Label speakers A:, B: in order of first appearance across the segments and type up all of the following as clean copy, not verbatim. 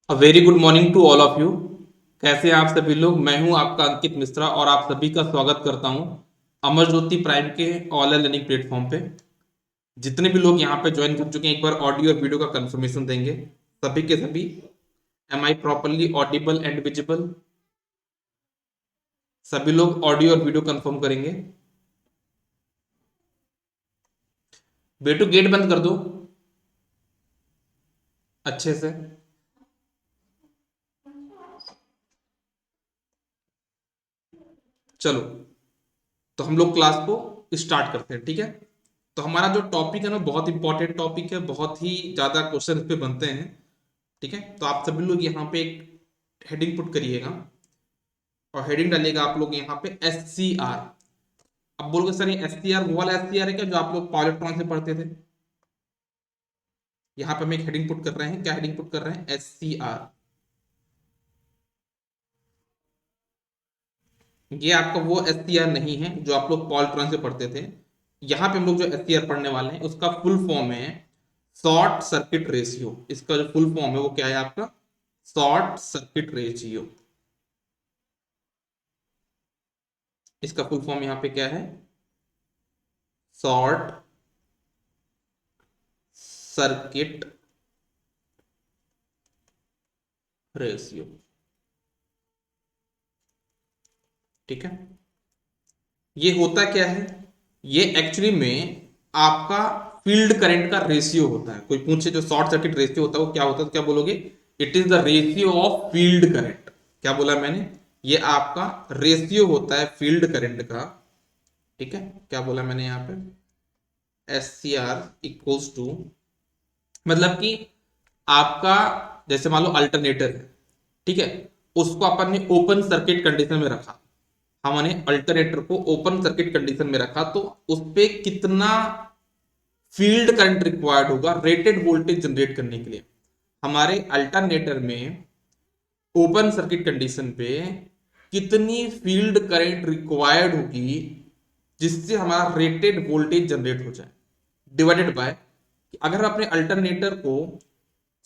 A: A very good morning to all of you. कैसे हैं आप सभी लोग। मैं हूं आपका अंकित मिश्रा और आप सभी का स्वागत करता हूं अमर ज्योति प्राइम के ऑनलाइन लर्निंग प्लेटफॉर्म पे। जितने भी लोग यहां पे ज्वाइन कर चुके हैं एक बार ऑडियो और वीडियो का कंफर्मेशन देंगे सभी के सभी। Am I properly audible and visible. सभी लोग ऑडियो और वीडियो कंफर्म करेंगे। बेटू गेट बंद कर दो अच्छे से। चलो, तो हम लोग क्लास को स्टार्ट करते हैं, ठीक है। तो हमारा जो टॉपिक है ना बहुत इंपॉर्टेंट टॉपिक है, बहुत ही ज्यादा क्वेश्चन इस पे बनते हैं, ठीक है। तो आप सभी लोग यहाँ पे एक हेडिंग पुट करिएगा और हेडिंग डालिएगा आप लोग यहाँ पे एस सी आर। अब बोलोगे सर ये एस सी आर वो वाला एस सी आर है क्या जो आप लोग पॉलिट्रॉन से पढ़ते थे। यहाँ पे हम एक हेडिंग पुट कर रहे हैं। क्या हेडिंग पुट कर रहे हैं? S C R. ये आपका वो एस सी आर नहीं है जो आप लोग पॉलिट्रॉन से पढ़ते थे। यहाँ पे हम लोग जो एस सी आर पढ़ने वाले हैं उसका फुल फॉर्म है शॉर्ट सर्किट रेशियो। इसका जो फुल फॉर्म है वो क्या है आपका? Short circuit ratio. इसका फुल फॉर्म यहाँ पे क्या है? शॉर्ट सर्किट रेशियो, ठीक है। ये होता क्या है? ये एक्चुअली में आपका फील्ड करंट का रेशियो होता है। कोई पूछे जो शॉर्ट सर्किट रेशियो होता है वो क्या होता है, तो क्या बोलोगे? It is the ratio of field current. क्या बोला मैंने? ये आपका रेशियो होता है फील्ड करंट का, ठीक है। क्या बोला मैंने यहाँ पे? S C R equals to, मतलब कि आपका जैसे मान लो अल्टरनेटर है, ठीक है। उसको अपन ने ओपन सर्किट कंडीशन में रखा। हमने अल्टरनेटर को ओपन सर्किट कंडीशन में रखा तो उस पे कितना फील्ड करंट रिक्वायर्ड होगा रेटेड वोल्टेज जनरेट करने के लिए। हमारे अल्टरनेटर में ओपन सर्किट कंडीशन पे कितनी फील्ड करंट रिक्वायर्ड होगी जिससे हमारा रेटेड वोल्टेज जनरेट हो जाए, डिवाइडेड बाय अगर अपने अल्टरनेटर को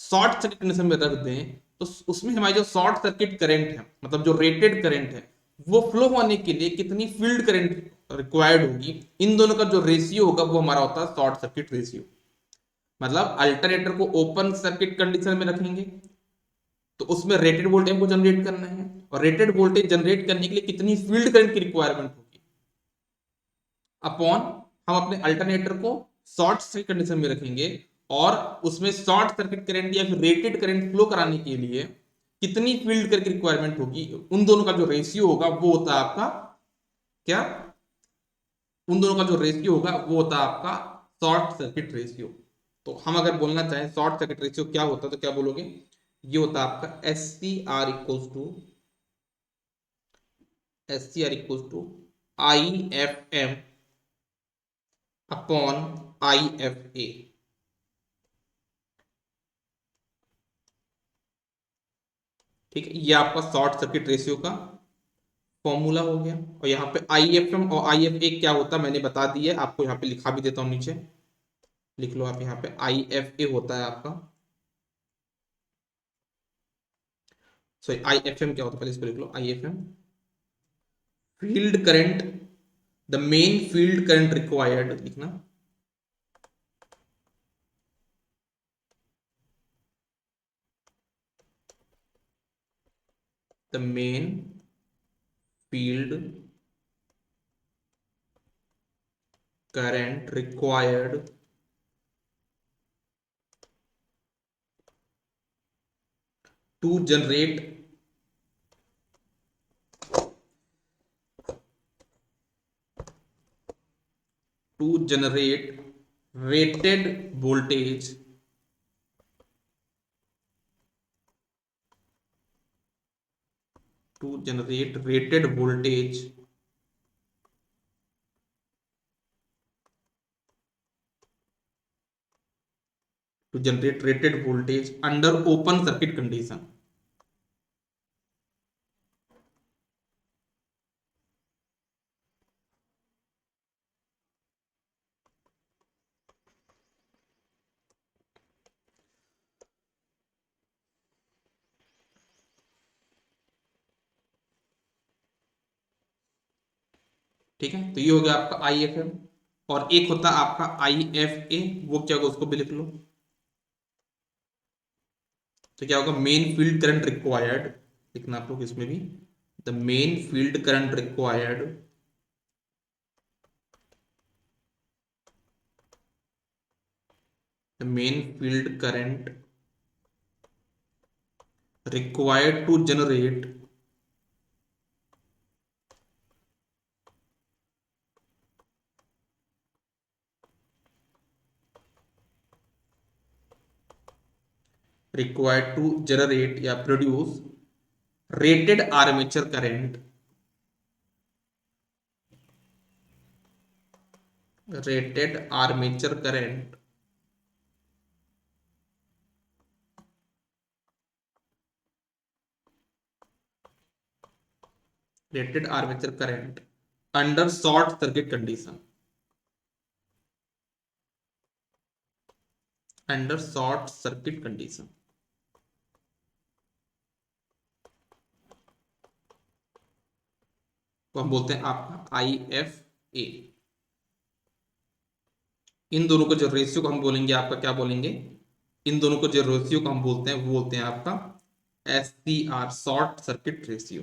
A: शॉर्ट सर्किट कंडीशन में रख दें तो उसमें हमारी जो शॉर्ट सर्किट करंट है, मतलब जो रेटेड करंट है, वो फ्लो होने के लिए कितनी फील्ड करंट रिक्वायर्ड होगी। इन दोनों का जो रेशियो होगा वो हमारा होता है शॉर्ट सर्किट रेशियो। मतलब अल्टरनेटर को ओपन सर्किट कंडीशन में रखेंगे तो उसमें रेटेड वोल्टेज को जनरेट करना है, और रेटेड वोल्टेज जनरेट करने के लिए कितनी फील्ड करंट की रिक्वायरमेंट होगी अपॉन हम अपने अल्टरनेटर को शॉर्ट सर्किट कंडीशन में रखेंगे और उसमें शॉर्ट सर्किट करंट या फिर रेटेड करंट फ्लो कराने के लिए कितनी फील्ड करंट की रिक्वायरमेंट होगी। उन दोनों का जो रेशियो होगा वो होता है आपका क्या? उन दोनों का जो रेशियो होगा वो होता है आपका शॉर्ट सर्किट रेशियो। तो हम अगर बोलना चाहें शॉर्ट सर्किट रेशियो क्या होता है तो क्या बोलोगे? ये होता है आपका S C R I F M upon I F A, ठीक है। ये आपका शॉर्ट सर्किट रेशियो का फॉर्मूला हो गया। और यहाँ पे आई एफ एम और आई एफ ए क्या होता है मैंने बता दिया है आपको, यहाँ पे लिखा भी देता हूँ नीचे। लिख लो आप, यहाँ पे आई एफ ए होता है आपका, सॉरी आई एफ एम क्या होता है पहले इसको लिख लो। I F M field current, the main field current required लिखना, the main field current required to generate rated voltage to generate rated voltage under open circuit condition। ठीक है, तो ये हो गया आपका आई एफ एम। और एक होता है आपका आई एफ ए, वो क्या होगा उसको भी लिख लो। तो क्या होगा, मेन फील्ड करंट रिक्वायर्ड, लिखना आप लोग इसमें भी, the main field current required the main field current required to generate या produce rated armature current, rated armature current rated armature current under short circuit condition, under short circuit condition. तो हम बोलते हैं आपका आई एफ ए। इन दोनों को जो ratio को हम बोलेंगे आपका क्या बोलेंगे, इन दोनों को जो रेशियो को हम बोलते हैं वो बोलते हैं आपका S C R, short circuit ratio.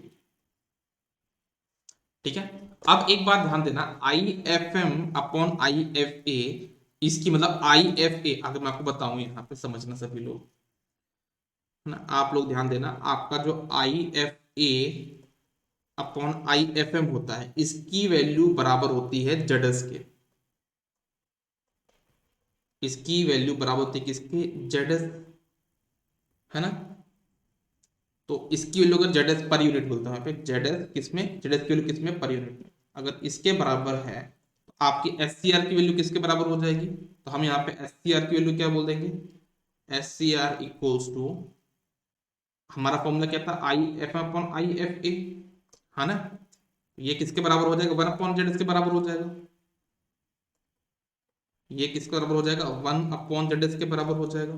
A: ठीक है, अब एक बात ध्यान देना, I F M upon I F A, इसकी मतलब आई एफ ए अगर मैं आपको बताऊं यहां पे समझना सभी लोग, है ना, आप लोग ध्यान देना, आपका जो I F A upon I F M होता है इसकी वैल्यू बराबर होती है जेडएस के, इसकी वैल्यू बराबर होती है किसके, जेडएस, है ना। तो इसकी वैल्यू अगर जेड एस पर यूनिट बोलता हूं यहाँ पे, जेड एस किसमें, जेड एस की वैल्यू किसमें, पर यूनिट में, अगर इसके बराबर है तो आपकी एस सी आर की वैल्यू किसके बराबर हो जाएगी, तो हम यहाँ पे एस सी आर की वैल्यू क्या बोल देंगे, S C R equals to, हमारा फॉर्मूला क्या था, I F upon I F A, है ना। ये किसके बराबर हो जाएगा, वन अपॉन जेड एस के बराबर हो जाएगा, ये किसके बराबर हो जाएगा, वन अपॉन जेड एस के बराबर हो जाएगा।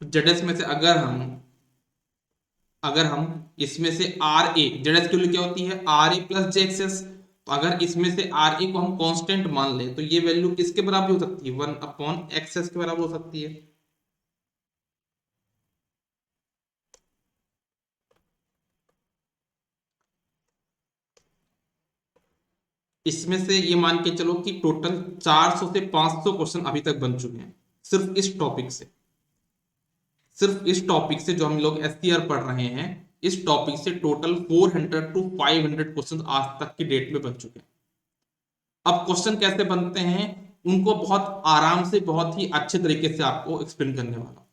A: जेड एस में से अगर हम इसमें से आर ए, जेड एस की वैल्यू क्या होती है, R A plus J X S, तो अगर इसमें से आर ए को हम कांस्टेंट मान ले तो ये वैल्यू किसके बराबर हो सकती है, वन अपॉन एक्सेस के बराबर हो सकती है। इसमें से ये मान के चलो कि टोटल 400 से 500 क्वेश्चन अभी तक बन चुके हैं सिर्फ इस टॉपिक से, सिर्फ इस टॉपिक से जो हम लोग एससीआर पढ़ रहे हैं, इस टॉपिक से टोटल 400 टू 500 क्वेश्चन आज तक की डेट में बन चुके हैं। अब क्वेश्चन कैसे बनते हैं उनको बहुत आराम से बहुत ही अच्छे तरीके से आपको एक्सप्लेन करने वाला,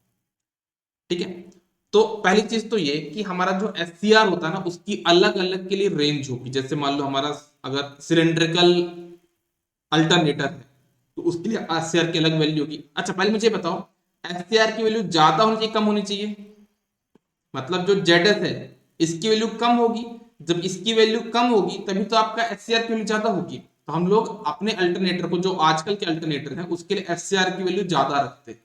A: ठीक है। तो पहली चीज तो ये कि हमारा जो एससीआर होता है ना उसकी अलग अलग के लिए रेंज होगी, जैसे मान लो हमारा अगर सिलेंड्रिकल अल्टरनेटर है तो उसके लिए एससीआर की अलग वैल्यू होगी। अच्छा पहले मुझे बताओ, एससीआर की वैल्यू ज्यादा होनी चाहिए कम होनी चाहिए, मतलब जो जेड एस है इसकी वैल्यू कम होगी, जब इसकी वैल्यू कम होगी तभी तो आपका एचसीआर की वैल्यू ज्यादा होगी। तो हम लोग अपने अल्टरनेटर को, जो आजकल के अल्टरनेटर हैं उसके लिए एचसीआर की वैल्यू ज्यादा रखते हैं,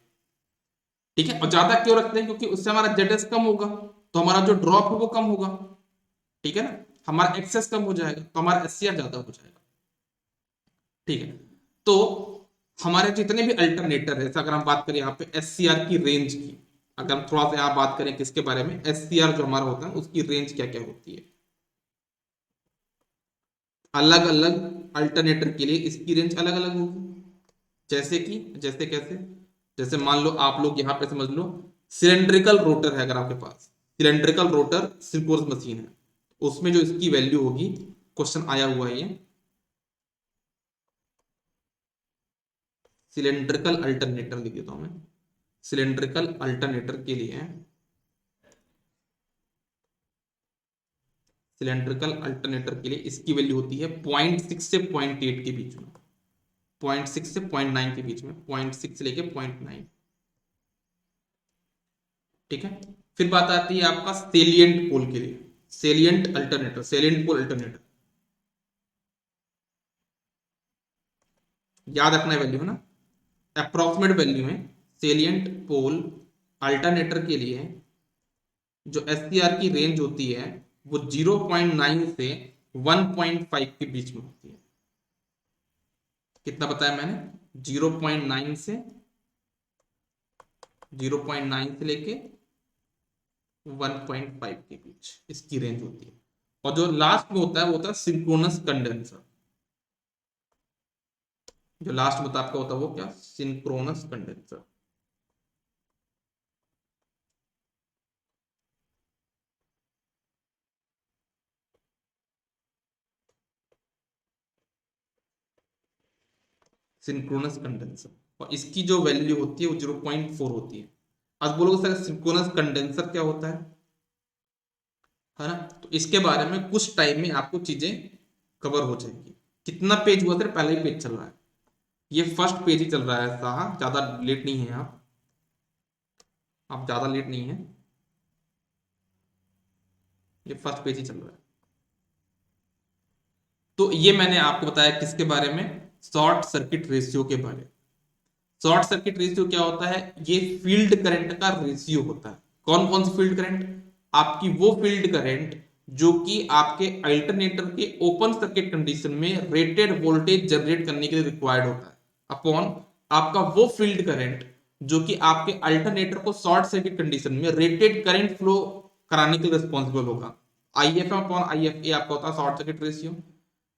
A: ठीक है। और ज्यादा क्यों रखते हैं, क्योंकि उससे हमारा जेड कम होगा तो हमारा जो ड्रॉप है वो कम होगा, ठीक है ना, हमारा एक्सेस कम हो जाएगा तो हमारा एचसीआर ज्यादा हो जाएगा, ठीक है। तो हमारे जितने भी अल्टरनेटर है, अगर हम बात करें यहाँ पे एचसीआर की रेंज की, अगर हम थोड़ा सा यहाँ बात करें किसके बारे में, एचसीआर जो हमारा होता है उसकी रेंज क्या क्या होती है, अलग अलग अल्टरनेटर के लिए इसकी रेंज अलग अलग होगी। जैसे कि, जैसे कैसे, जैसे मान लो आप लोग यहां पे समझ लो सिलेंड्रिकल रोटर है, अगर आपके पास सिलेंड्रिकल रोटर सिंक्रोनस मशीन है, उसमें जो इसकी वैल्यू होगी, क्वेश्चन आया हुआ है ये, सिलेंड्रिकल अल्टरनेटर लिख देता हूं मैं, सिलेंड्रिकल अल्टरनेटर के लिए, सिलेंड्रिकल अल्टरनेटर के लिए इसकी वैल्यू होती है 0.6 से 0.8 के बीच में, 0.6 से 0.9 के बीच में, 0.6 से लेके 0.9, ठीक है। फिर बात आती है आपका सेलिएंट पोल के लिए, salient alternator, salient pole alternator, याद रखना है वैल्यू, है ना, अप्रोक्सीमेट वैल्यू में सेलिएंट पोल अल्टरनेटर के लिए जो एससीआर की रेंज होती है वो 0.9 से 1.5 के बीच में होती है। कितना बताया मैंने? 0.9 से 0.9 से लेके 1.5 के बीच इसकी रेंज होती है। और जो लास्ट में होता है वो होता है सिंक्रोनस कंडेंसर। जो लास्ट में आपका होता है वो क्या? Synchronous condenser. सिंक्रोनस कंडेंसर और इसकी जो वैल्यू होती है वो 0.4 होती है। आज बोलोगे सर सिंक्रोनस कंडेंसर क्या होता है ना? तो इसके बारे में कुछ टाइम में आपको चीजें कवर हो जाएंगी। कितना पेज हुआ सर? पहले ही पेज चल रहा है, ये फर्स्ट पेज ही चल रहा है साहब, ज्यादा लेट नहीं है आप ज्यादा लेट नहीं है, ये फर्स्ट पेज ही चल रहा है। तो ये मैंने आपको बताया किसके बारे में? शॉर्ट सर्किट रेशियो के बारे में। शॉर्ट सर्किट रेशियो क्या होता है? ये फील्ड करंट का रेशियो होता है। कौन कौन सी फील्ड करंट? आपकी वो फील्ड करंट जो कि आपके अल्टरनेटर के ओपन सर्किट कंडीशन में रेटेड वोल्टेज जनरेट करने के लिए रिक्वायर्ड होता है, अपॉन आपका वो फील्ड करंट जो कि आपके अल्टरनेटर को शॉर्ट सर्किट कंडीशन में रेटेड करंट फ्लो कराने के लिए रिस्पॉन्सिबल होगा। आई एफ अपॉन आई एफ ए आपका होता है शॉर्ट सर्किट रेशियो।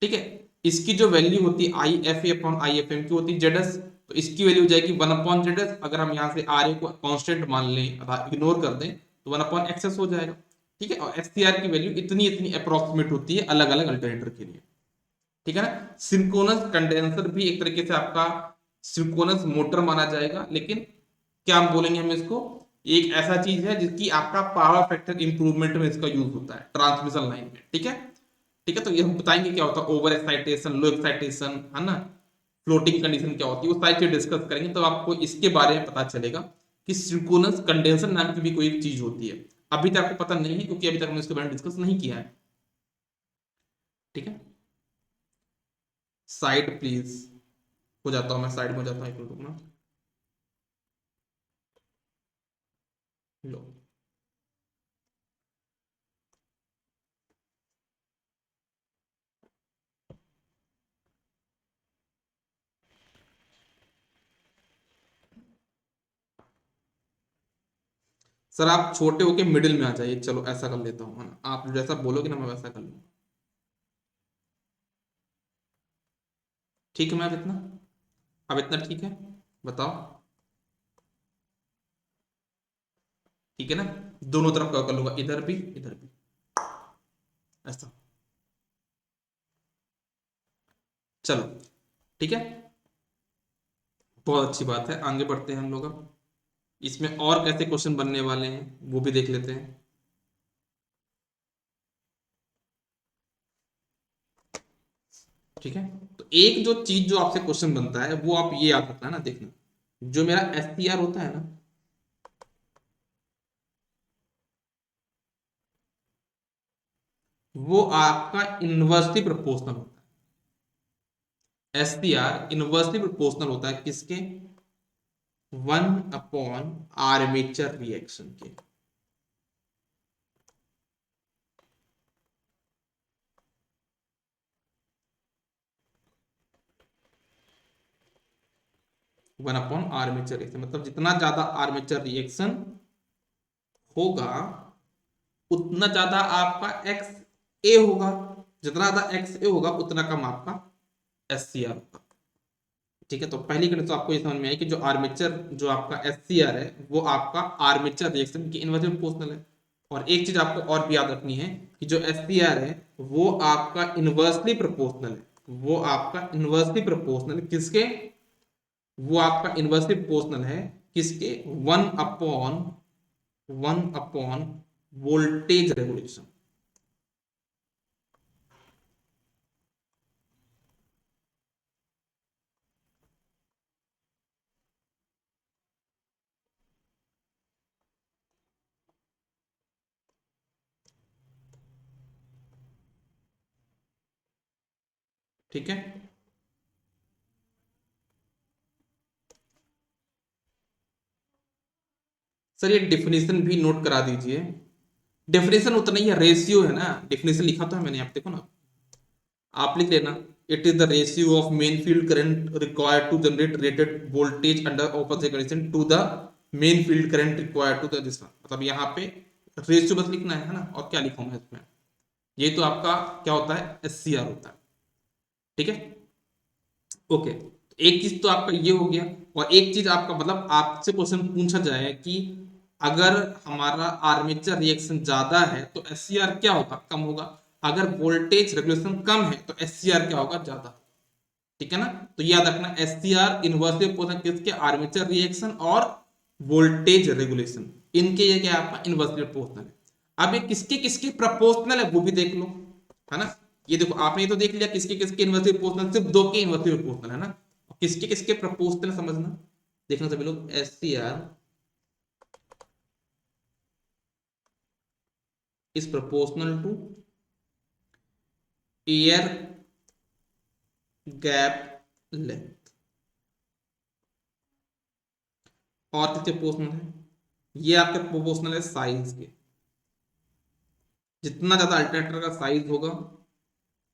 A: ठीक है, इसकी जो वैल्यू होती है I F A upon I F M की होती है जेडएस। तो इसकी वैल्यू हो जाएगी 1/ZS। अगर हम यहाँ से आर ए को कांस्टेंट मान लें, इग्नोर कर दें, तो 1/XS हो जाएगा। ठीक है, और एससीआर की वैल्यू इतनी इतनी अप्रोक्सीमेट होती है अलग अलग अल्टरनेटर के लिए। ठीक है ना? सिंक्रोनस कंडेंसर भी एक तरीके से आपका सिंक्रोनस मोटर माना जाएगा, लेकिन क्या हम बोलेंगे हम इसको? एक ऐसा चीज है जिसकी आपका पावर फैक्टर इंप्रूवमेंट में इसका यूज होता है ट्रांसमिशन लाइन में। ठीक है, ठीक है, तो ये हम बताएंगे क्या होता है ओवर एक्साइटेशन, लो एक्साइटेशन, है ना, फ्लोटिंग कंडीशन क्या होती है, वो सारी चीज डिस्कस करेंगे, तो आपको इसके बारे में पता चलेगा कि सिंक्रोनस कंडेंसर नाम की भी कोई एक चीज होती है। अभी तक आपको पता नहीं है क्योंकि अभी तक हमने इसके बारे में डिस्कस नहीं किया है। ठीक है, साइड प्लीज हो जाता हूं, मैं साइड में हो जाता हूं, एक मिनट रुकना। लो, सर आप छोटे होके मिडिल में आ जाइए, चलो ऐसा कर लेता हूँ, है ना, आप जैसा बोलोगे ना मैं वैसा कर लूंगा। ठीक है मैम, इतना, अब इतना ठीक है? बताओ। ठीक है ना? दोनों तरफ का कर लूंगा, इधर भी इधर भी, ऐसा। चलो, ठीक है, बहुत अच्छी बात है, आगे बढ़ते हैं हम लोग अब। इसमें और कैसे क्वेश्चन बनने वाले हैं वो भी देख लेते हैं। ठीक है, तो एक जो चीज जो आपसे क्वेश्चन बनता है वो आप ये याद रखना ना, देखना, जो मेरा एस टी आर होता है ना, वो आपका इन्वर्सली प्रोपोर्शनल होता है। S T R inversely proportional होता है किसके? 1/आर्मेचर रिएक्शन के। वन अपॉन आर्मेचर रिएक्शन मतलब जितना ज्यादा आर्मेचर रिएक्शन होगा उतना ज्यादा आपका एक्स ए होगा, जितना ज्यादा एक्स ए होगा उतना कम आपका एस सी आर होगा। ठीक है, तो पहली कंडीशन तो आपको ये समझ में आई कि जो आर्मेचर जो आपका एस सी आर है वो आपका आर्मेचर रिएक्शन की इन्वर्सली प्रोपोर्शनल है। और एक चीज आपको और भी याद रखनी है कि जो एस सी आर है वो आपका इन्वर्सली प्रोपोर्शनल है, वो आपका इन्वर्सली प्रोपोर्शनल किसके? वो आपका इन्वर्सली प्रोपोर्शनल है किसके? 1/1 वोल्टेज रेगुलेशन। ठीक है, सर ये डिफिनेशन भी नोट करा दीजिए। डेफिनेशन उतना ही है, रेशियो है ना, डेफिनेशन लिखा तो है मैंने, आप देखो ना। आप लिख लेना, it is the ratio of main field current required to generate rated voltage under open condition to the main field current required to the this, मतलब यहाँ पे रेशियो बस लिखना है ना, और क्या लिखूंगा इसमें, ये तो आपका क्या होता है, SCR होता है, ठीक है। ओके, एक चीज तो आपका ये हो गया, और एक चीज आपका मतलब आपसे क्वेश्चन पूछा जाए कि अगर हमारा आर्मेचर रिएक्शन ज्यादा है तो SCR क्या होगा, कम होगा, अगर वोल्टेज रेगुलेशन कम है तो SCR क्या होगा, ज्यादा, ठीक है ना। तो याद रखना SCR इन्वर्सली प्रोपोर्शनल किसके, आर्मेचर रिएक्शन और वोल्टेज रेगुलेशन, इनके ये क्या आपका इन्वर्सली प्रोपोर्शनल है। अब ये किसके किसके प्रोपोर्शनल है वो भी देख लो, है ना। ये देखो आपने ये तो देख लिया किसके किसके इन्वर्सली प्रोपोर्शनल, सिर्फ दो के इन्वर्सली प्रोपोर्शनल है ना, किसके किसके प्रोपोर्शनल समझना, देखना सभी लोग, SCR is proportional to air gap length, और किसके प्रोपोर्शनल है, ये आपके प्रोपोर्शनल है साइज के, जितना ज्यादा अल्टरनेटर का साइज होगा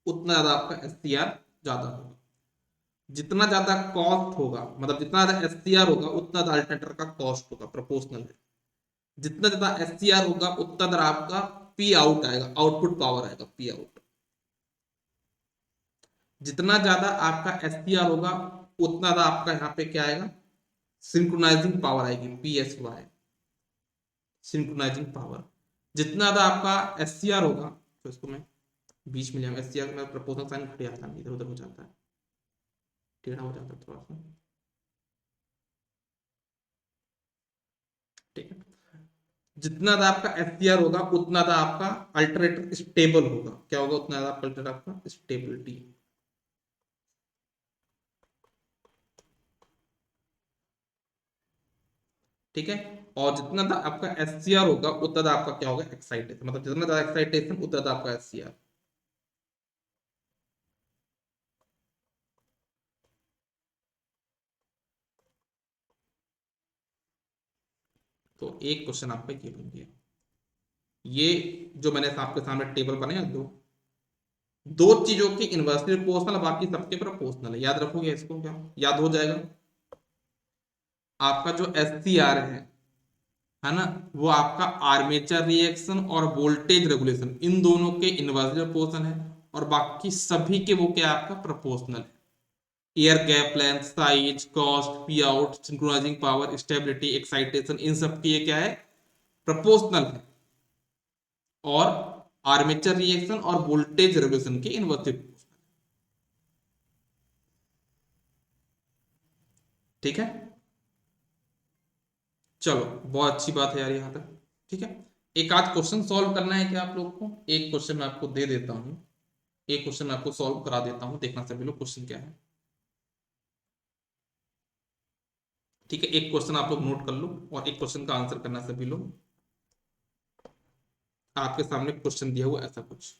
A: उतना ज्यादा आपका SCR ज्यादा होगा, जितना ज्यादा कॉस्ट होगा, मतलब जितना ज्यादा SCR होगा उतना ज्यादा अल्टरनेटर का कॉस्ट होगा, प्रोपोर्शनल है, जितना ज्यादा SCR होगा उतना ज्यादा आपका पी आउट आएगा, आउटपुट पावर आएगा, पी आउट, जितना ज्यादा आपका SCR होगा उतना ज्यादा आपका यहाँ पे क्या आएगा, सिंक्रोनाइजिंग पावर आएगी, PSY, सिंक्रोनाइजिंग पावर, जितना ज्यादा आपका SCR होगा, तो इसको मैं बीच में ले आऊंगा, SCR में प्रपोजल साइन हट जाता है, इधर उधर हो जाता है, टेढ़ा हो जाता है थोड़ा सा, ठीक है। जितना ज्यादा आपका SCR होगा उतना ज्यादा आपका अल्टरनेटर स्टेबल होगा, क्या होगा, उतना ज्यादा अल्टरनेटर आपका स्टेबिलिटी, ठीक है। और जितना ज्यादा आपका SCR होगा उतना ज्यादा आपका क्या होगा, एक्साइटेशन, मतलब जितना ज्यादा एक्साइटेशन उतना ज्यादा आपका SCR। तो एक क्वेश्चन आपका ये बन गया, ये जो मैंने आपके सामने टेबल बनाया, दो दो चीजों की इन्वर्सली प्रोपोर्शनल, बाकी सबके प्रोपोर्शनल है, याद रखोगे इसको, क्या याद हो जाएगा, आपका जो SCR है ना, वो आपका आर्मेचर रिएक्शन और वोल्टेज रेगुलेशन इन दोनों के इन्वर्सली प्रोपोर्शनल है, और बाकी सभी के वो क्या आपका प्रोपोर्शनल है, air gap length, size, cost, P out, synchronising power, stability, excitation, इन सब की ये क्या है, प्रोपोर्शनल है, और आर्मेचर रिएक्शन और वोल्टेज रेगुलेशन के इन्वर्सली प्रोपोर्शनल, ठीक है। चलो बहुत अच्छी बात है यार यहाँ तक, ठीक है। एक आध क्वेश्चन सॉल्व करना है क्या आप लोग को, एक क्वेश्चन मैं आपको दे देता हूँ, एक क्वेश्चन मैं आपको सॉल्व करा देता हूँ, देखना सभी लोग क्वेश्चन क्या है, ठीक है। एक क्वेश्चन आप लोग नोट कर लो और एक क्वेश्चन का आंसर करना सभी लोग, आपके सामने क्वेश्चन दिया हुआ ऐसा कुछ,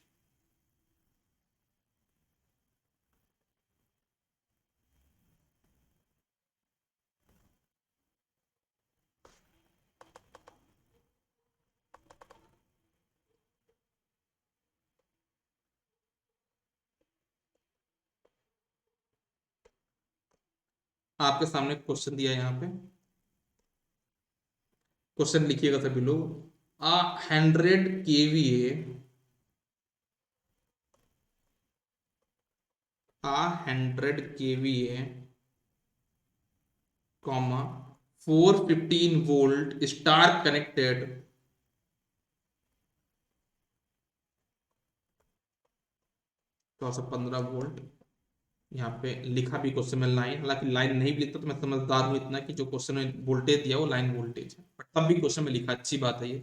A: आपके सामने क्वेश्चन दिया है यहाँ पे, क्वेश्चन लिखिएगा सभी लोग, 100 kVA, 100 kVA, comma 415 volt star connected, थोड़ा सा 15 वोल्ट, यहाँ पे लिखा भी क्वेश्चन में लाइन, हालांकि लाइन नहीं भी लिखता तो मैं समझदार हूँ इतना कि जो क्वेश्चन में वोल्टेज दिया वो लाइन वोल्टेज है, बट तब भी क्वेश्चन में लिखा, अच्छी बात है ये,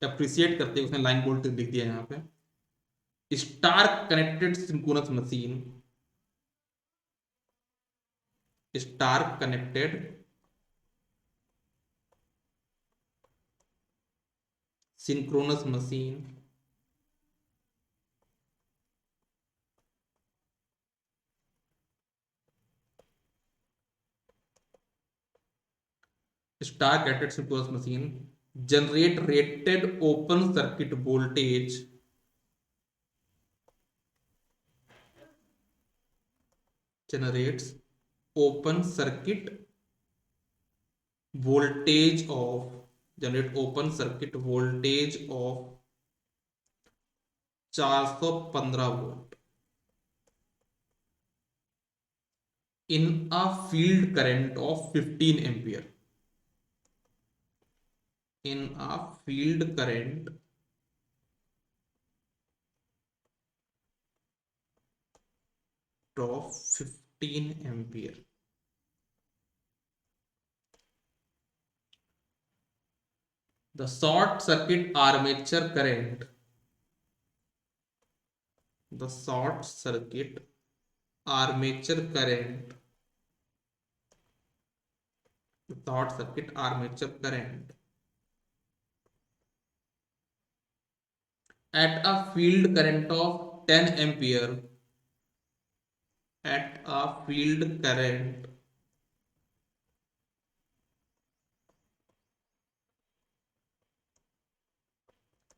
A: अप्रिसिएट करते हैं उसने लाइन वोल्टेज लिख दिया यहाँ पे, star connected synchronous machine, star connected synchronous machine star connected synchronous machine generate rated open circuit voltage generates open circuit voltage of generate open circuit voltage of 415 volt in a field current of 15 ampere in a field current of 15 ampere. The short circuit armature current the short circuit armature current the short circuit armature current at a field current of 10 ampere at a field current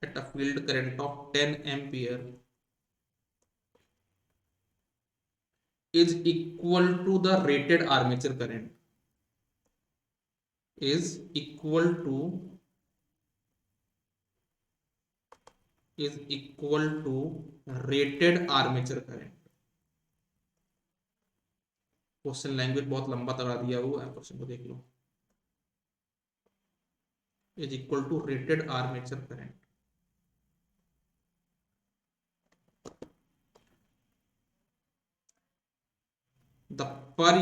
A: at a field current of 10 ampere is equal to the rated armature current is equal to rated armature current. Question language बहुत लंबा तगड़ा दिया हुआ है, question को देख लो. Is equal to rated armature current. the per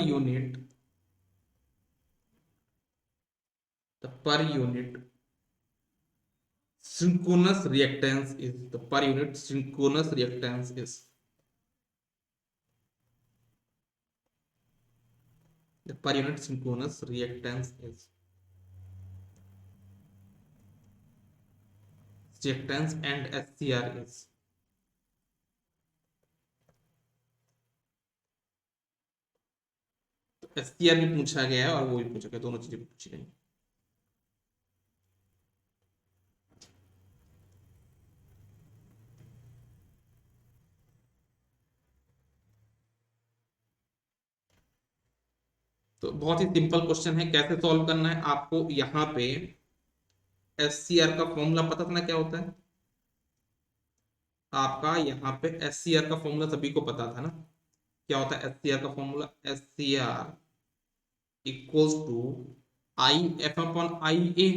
A: unit synchronous reactance is the per unit synchronous reactance is the per unit synchronous reactance is reactance and SCR is SCR भी पूछा गया है और वो भी पूछा गया, दोनों चीजें पूछी गई. तो बहुत ही सिंपल क्वेश्चन है. कैसे सॉल्व करना है आपको, यहाँ पे SCR का फॉर्मूला पता था ना क्या होता है आपका. यहाँ पे SCR का फॉर्मूला सभी को पता था ना. क्या होता है SCR का formula? SCR equals to IF upon IA.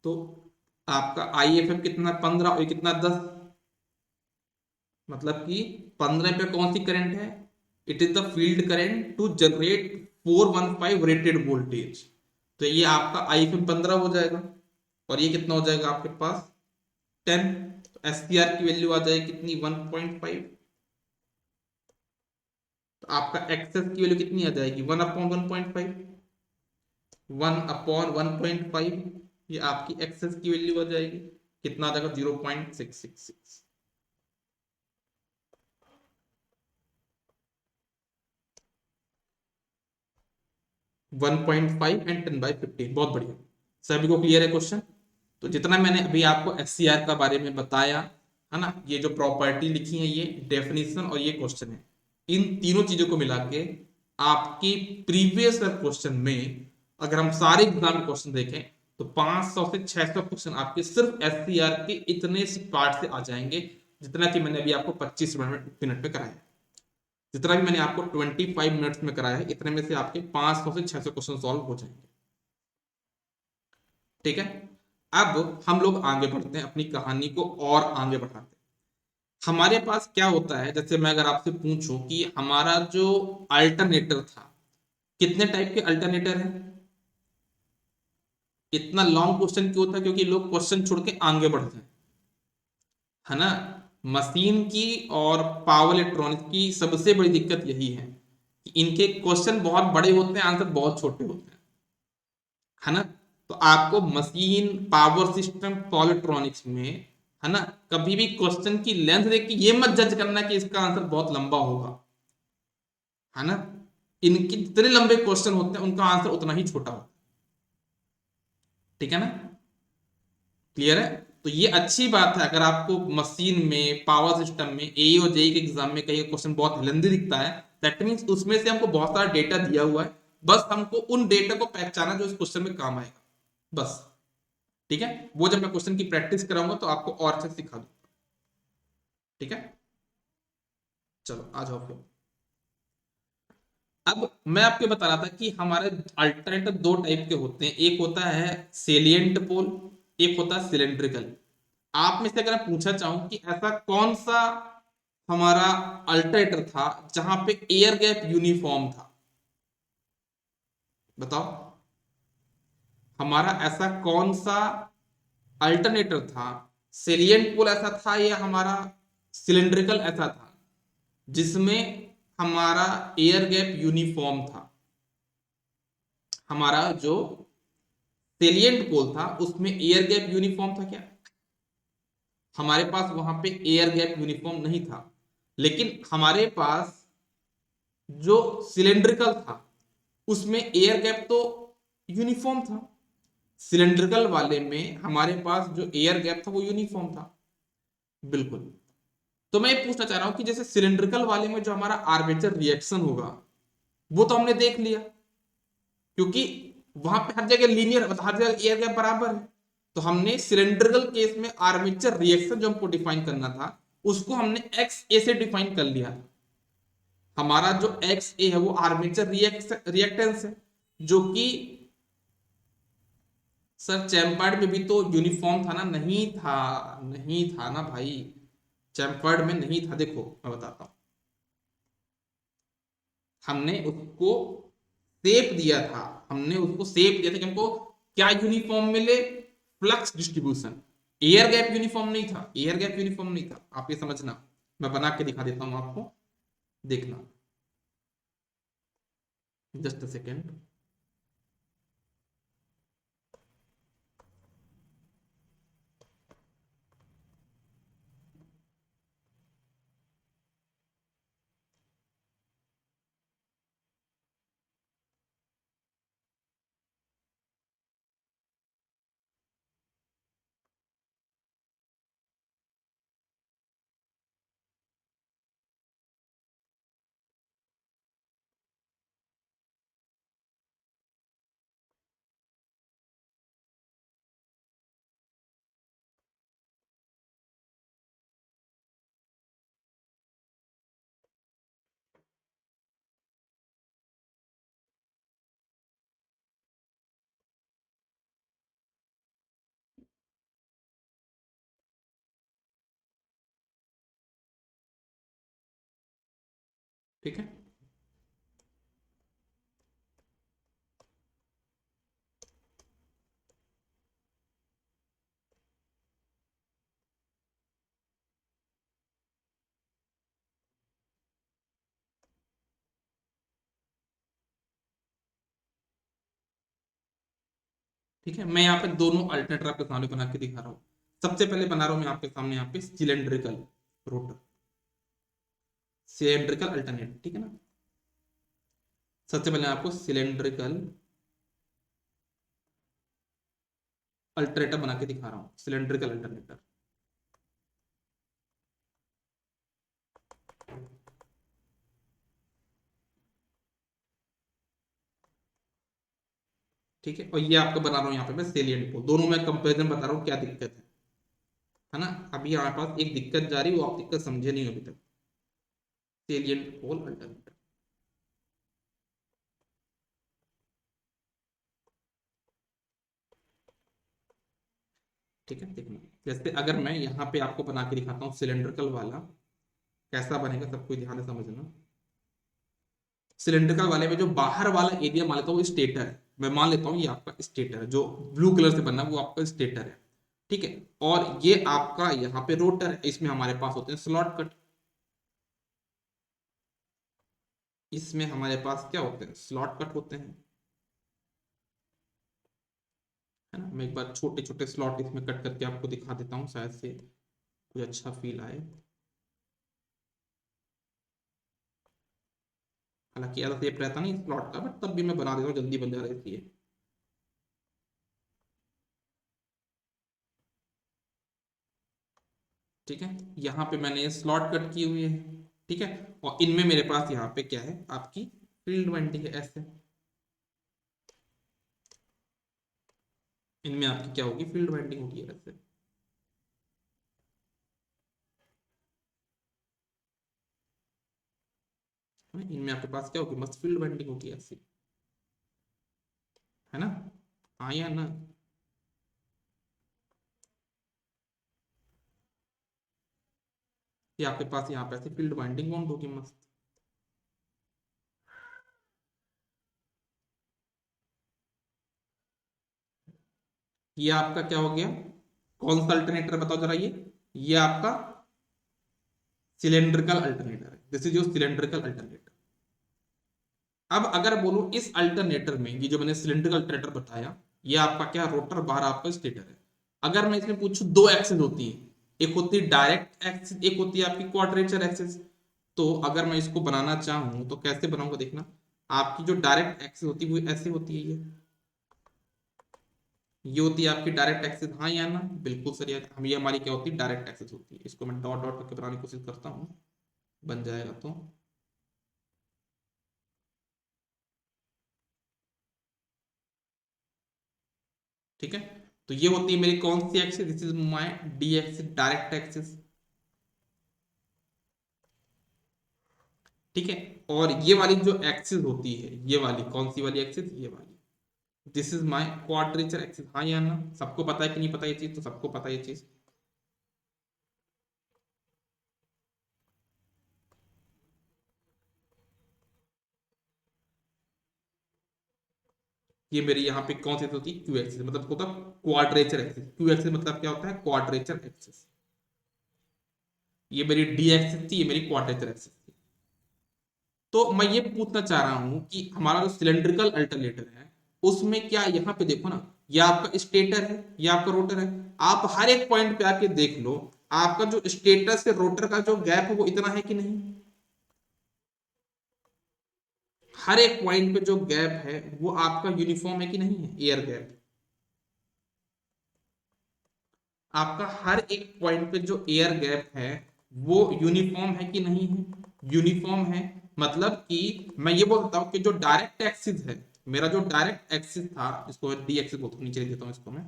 A: तो आपका IFM कितना 15 और कितना 10, मतलब कि 15 पे कौन सी करंट है? It is the field current to generate 415 rated voltage. तो ये आपका IFM 15 हो जाएगा और ये कितना हो जाएगा आपके पास 10. तो SCR की वैल्यू आ जाएगी कितनी 1.5. तो आपका एक्सेस की वैल्यू कितनी आ जाएगी 1 अपॉन 1.5. 1 अपॉन 1.5 ये आपकी एक्सेस की वैल्यू आ जाएगी. कितना आ जाएगा 0.666. 1.5 एंड 10/15. बहुत बढ़िया, सभी को क्लियर है क्वेश्चन. तो जितना मैंने अभी आपको SCR का बारे में बताया है ना, ये जो प्रॉपर्टी लिखी है, ये डेफिनेशन और ये क्वेश्चन है, इन तीनों चीजों को मिला के आपकी प्रीवियस क्वेश्चन में अगर हम सारे एग्जाम क्वेश्चन देखें तो 500 से 600 क्वेश्चन आपके सिर्फ SCR के इतने पार्ट से आ जाएंगे, जितना कि मैंने अभी आपको 25 मिनट में कराया. जितना भी मैंने आपको 25 मिनट्स में कराया है, इतने में से आपके 500 से 600 क्वेश्चन सॉल्व हो जाएंगे. ठीक है, अब हम लोग आगे बढ़ते हैं, अपनी कहानी को और आगे बढ़ाते हैं. हमारे पास क्या होता है, जैसे मैं अगर आपसे पूछूं कि हमारा जो अल्टरनेटर था, कितने टाइप के अल्टरनेटर हैं? इतना लॉन्ग क्वेश्चन क्यों था? क्योंकि लोग क्वेश्चन छोड़ के आगे बढ़ते हैं, है ना. मशीन की और पावर इलेक्ट्रॉनिक्स की सबसे बड़ी दिक्कत यही है कि इनके क्वेश्चन बहुत बड़े होते हैं, आंसर बहुत छोटे होते हैं, है ना. तो आपको machine, power system, power electronics में, है ना, कभी भी क्वेश्चन की लेंथ देख के ये मत जज करना कि इसका आंसर बहुत लंबा होगा, है ना. इनके जितने लंबे क्वेश्चन होते हैं उनका आंसर उतना ही छोटा होता है. ठीक है ना, क्लियर है. तो ये अच्छी बात है. अगर आपको मशीन में, पावर सिस्टम में, AE और JEE के एग्जाम में कहीं क्वेश्चन बहुत लेंथी दिखता है दैट मीन्स उसमें से हमको बहुत सारा डेटा दिया हुआ है, बस हमको उन डेटा को पहचाना जो इस क्वेश्चन में काम आएगा बस। ठीक है, वो जब मैं क्वेश्चन की प्रैक्टिस कराऊंगा तो आपको और अच्छे से सिखा दूंगा। ठीक है, चलो आ जाओ फिर। अब मैं आपको बता रहा था कि हमारे अल्टरनेटर दो टाइप के होते हैं, एक होता है सेलिएंट पोल, एक होता है सिलेंड्रिकल। आप में से अगर मैं पूछना चाहूं कि ऐसा कौन सा हमारा अल्टरनेटर था जहां पे एयर गैप यूनिफॉर्म था, बताओ। हमारा ऐसा कौन सा अल्टरनेटर था, सेलिएंट पोल ऐसा था या हमारा सिलेंड्रिकल ऐसा था जिसमें हमारा एयर गैप यूनिफॉर्म था। हमारा जो सेलिएंट पोल था उसमें एयर गैप यूनिफॉर्म था क्या? हमारे पास वहां पे एयर गैप यूनिफॉर्म नहीं था, लेकिन हमारे पास जो सिलेंड्रिकल था उसमें एयर गैप तो यूनिफॉर्म था। सिलेंड्रिकल वाले में हमारे पास जो एयर गैप था वो यूनिफॉर्म था। बिल्कुल। तो मैं ये पूछना चाह रहा हूं कि जैसे सिलेंड्रिकल वाले में जो हमारा आर्मेचर रिएक्शन होगा वो तो हमने देख लिया, क्योंकि वहां पे हर जगह लीनियर, हर जगह एयर गैप बराबर है। तो हमने सिलेंड्रिकल केस में आर्मेचर रिएक्शन जो हमको डिफाइन करना था उसको हमने एक्स ए से डिफाइन कर लिया। हमारा जो एक्स ए है वो आर्मेचर रिएक्टेंस है, जो कि सर चैम्पर्ड में भी तो यूनिफॉर्म था ना? नहीं था, नहीं था ना भाई, चैम्पर्ड में नहीं था। देखो मैं बताता हूं, हमने उसको शेप दिया था, हमने उसको शेप दिया था कि हमको क्या यूनिफॉर्म मिले, flux distribution. Air gap uniform नहीं था, एयर गैप यूनिफॉर्म नहीं था, आप ये समझना। मैं बना के दिखा देता हूं आपको, देखना, जस्ट अ सेकेंड। ठीक है, ठीक है, मैं यहाँ पे दोनों अल्टरनेटर आपके सामने बना के दिखा रहा हूँ। सबसे पहले बना रहा हूँ मैं आपके सामने यहाँ पे सिलेंड्रिकल रोटर, सिलेंड्रिकल अल्टरनेटर, ठीक है ना। सबसे पहले आपको सिलेंड्रिकल अल्टरनेटर बना के दिखा रहा हूँ, सिलेंड्रिकल अल्टरनेटर। ठीक है, और ये आपको बना रहा हूँ यहाँ पे मैं सेलिएंट को, दोनों में कंपेरिजन बता रहा हूँ क्या दिक्कत है ना। अभी हमारे पास एक दिक्कत जा रही है, वो आप दिक्कत समझे नहीं अभी तक। सेलिएंट पोल अल्टरनेटर, ठीक है, देखना। जैसे अगर मैं यहाँ पे आपको बना के दिखाता हूँ सिलेंड्रिकल वाला, कैसा बनेगा सबको ध्यान से समझना। सिलेंड्रिकल वाले में जो बाहर वाला एरिया मान लेता हूँ वो स्टेटर है, मैं मान लेता हूँ ये आपका स्टेटर है, जो ब्लू कलर से बना वो आपका स्टेटर है। ठीक है, और ये आपका यहाँ पे रोटर है, इसमें हमारे पास होते हैं स्लॉट कट। इसमें हमारे पास क्या होते हैं? स्लॉट कट होते हैं, है ना। मैं एक बार छोटे छोटे स्लॉट इसमें कट करके आपको दिखा देता हूँ, शायद से कोई अच्छा फील आए। हालांकि ज़्यादा सेफ रहता नहीं स्लॉट का, बट तब भी मैं बना देता हूँ, जल्दी बन जा रहा है इसलिए। ठीक है, यहाँ पे मैंने स्लॉट कट की हुई है, ठीक है। और इनमें मेरे पास यहाँ पे क्या है, आपकी फील्ड वाइंडिंग है ऐसे, इनमें आपकी क्या होगी, फील्ड वाइंडिंग होगी ऐसे। इनमें आपके पास क्या होगी, मस्त फील्ड वाइंडिंग होगी ऐसी, है ना। हाँ या ना। ये आपके पास यहाँ पे ऐसी फील्ड वाइंडिंग बाउंड होगी मस्त। ये आपका क्या हो गया, कौन सा अल्टरनेटर बताओ जरा ये आपका सिलेंड्रिकल अल्टरनेटर है, this is your cylindrical alternator. अब अगर बोलो इस अल्टरनेटर में, ये जो मैंने सिलेंड्रिकल अल्टरनेटर बताया, ये आपका क्या रोटर, बाहर आपका स्टेटर है। अगर मैं इसमें पूछूं दो एक्सिस होती है, एक होती है डायरेक्ट एक्सिस, एक होती है आपकी क्वाड्रेचर एक्सिस। तो अगर मैं इसको बनाना चाहूं तो कैसे बनाऊंगा देखना, आपकी जो डायरेक्ट एक्सिस होती है वो ऐसी होती है, ये होती है आपकी डायरेक्ट एक्सिस, हाँ या ना, बिल्कुल सही है। हम ये हमारी क्या होती है, डायरेक्ट एक्सिस होती है। इसको मैं डॉट डॉट करके बनाने की कोशिश करता हूँ, बन जाएगा तो। ठीक है, तो ये होती है मेरी कौन सी axis, this is my D axis, direct axis. ठीक है, और ये वाली जो एक्सिस होती है, ये वाली कौन सी वाली एक्सिस, ये वाली, this is my quadrature axis, हाँ या ना। सबको पता है कि नहीं पता ये चीज, तो सबको पता है ये चीज। ये मेरी यहाँ पे कौन सी होती है, क्यू एक्सिस, मतलब होता है क्वाड्रेचर एक्सिस। क्यू एक्सिस मतलब क्या होता है, क्वाड्रेचर एक्सिस। ये मेरी डी एक्सिस थी, ये मेरी क्वाड्रेचर एक्सिस थी। तो मैं ये पूछना चाह रहा हूं कि हमारा जो सिलेंड्रिकल अल्टरनेटर है, उसमें क्या, यहाँ पे देखो ना, ये आपका स्टेटर है, ये आपका रोटर है। आप हर एक पॉइंट पे आके देख लो, आपका जो स्टेटर से रोटर का जो गैप है वो इतना है कि नहीं। हर एक पॉइंट पे जो गैप है वो आपका यूनिफॉर्म है कि नहीं है, एयर गैप। आपका हर एक पॉइंट पे जो एयर गैप है वो यूनिफॉर्म है कि नहीं है, यूनिफॉर्म है। मतलब कि मैं ये बोल सकता हूँ कि जो डायरेक्ट एक्सिस है, मेरा जो डायरेक्ट एक्सिस था, इसको डी एक्सिस बोलता हूँ, नीचे लिख देता हूँ इसको मैं,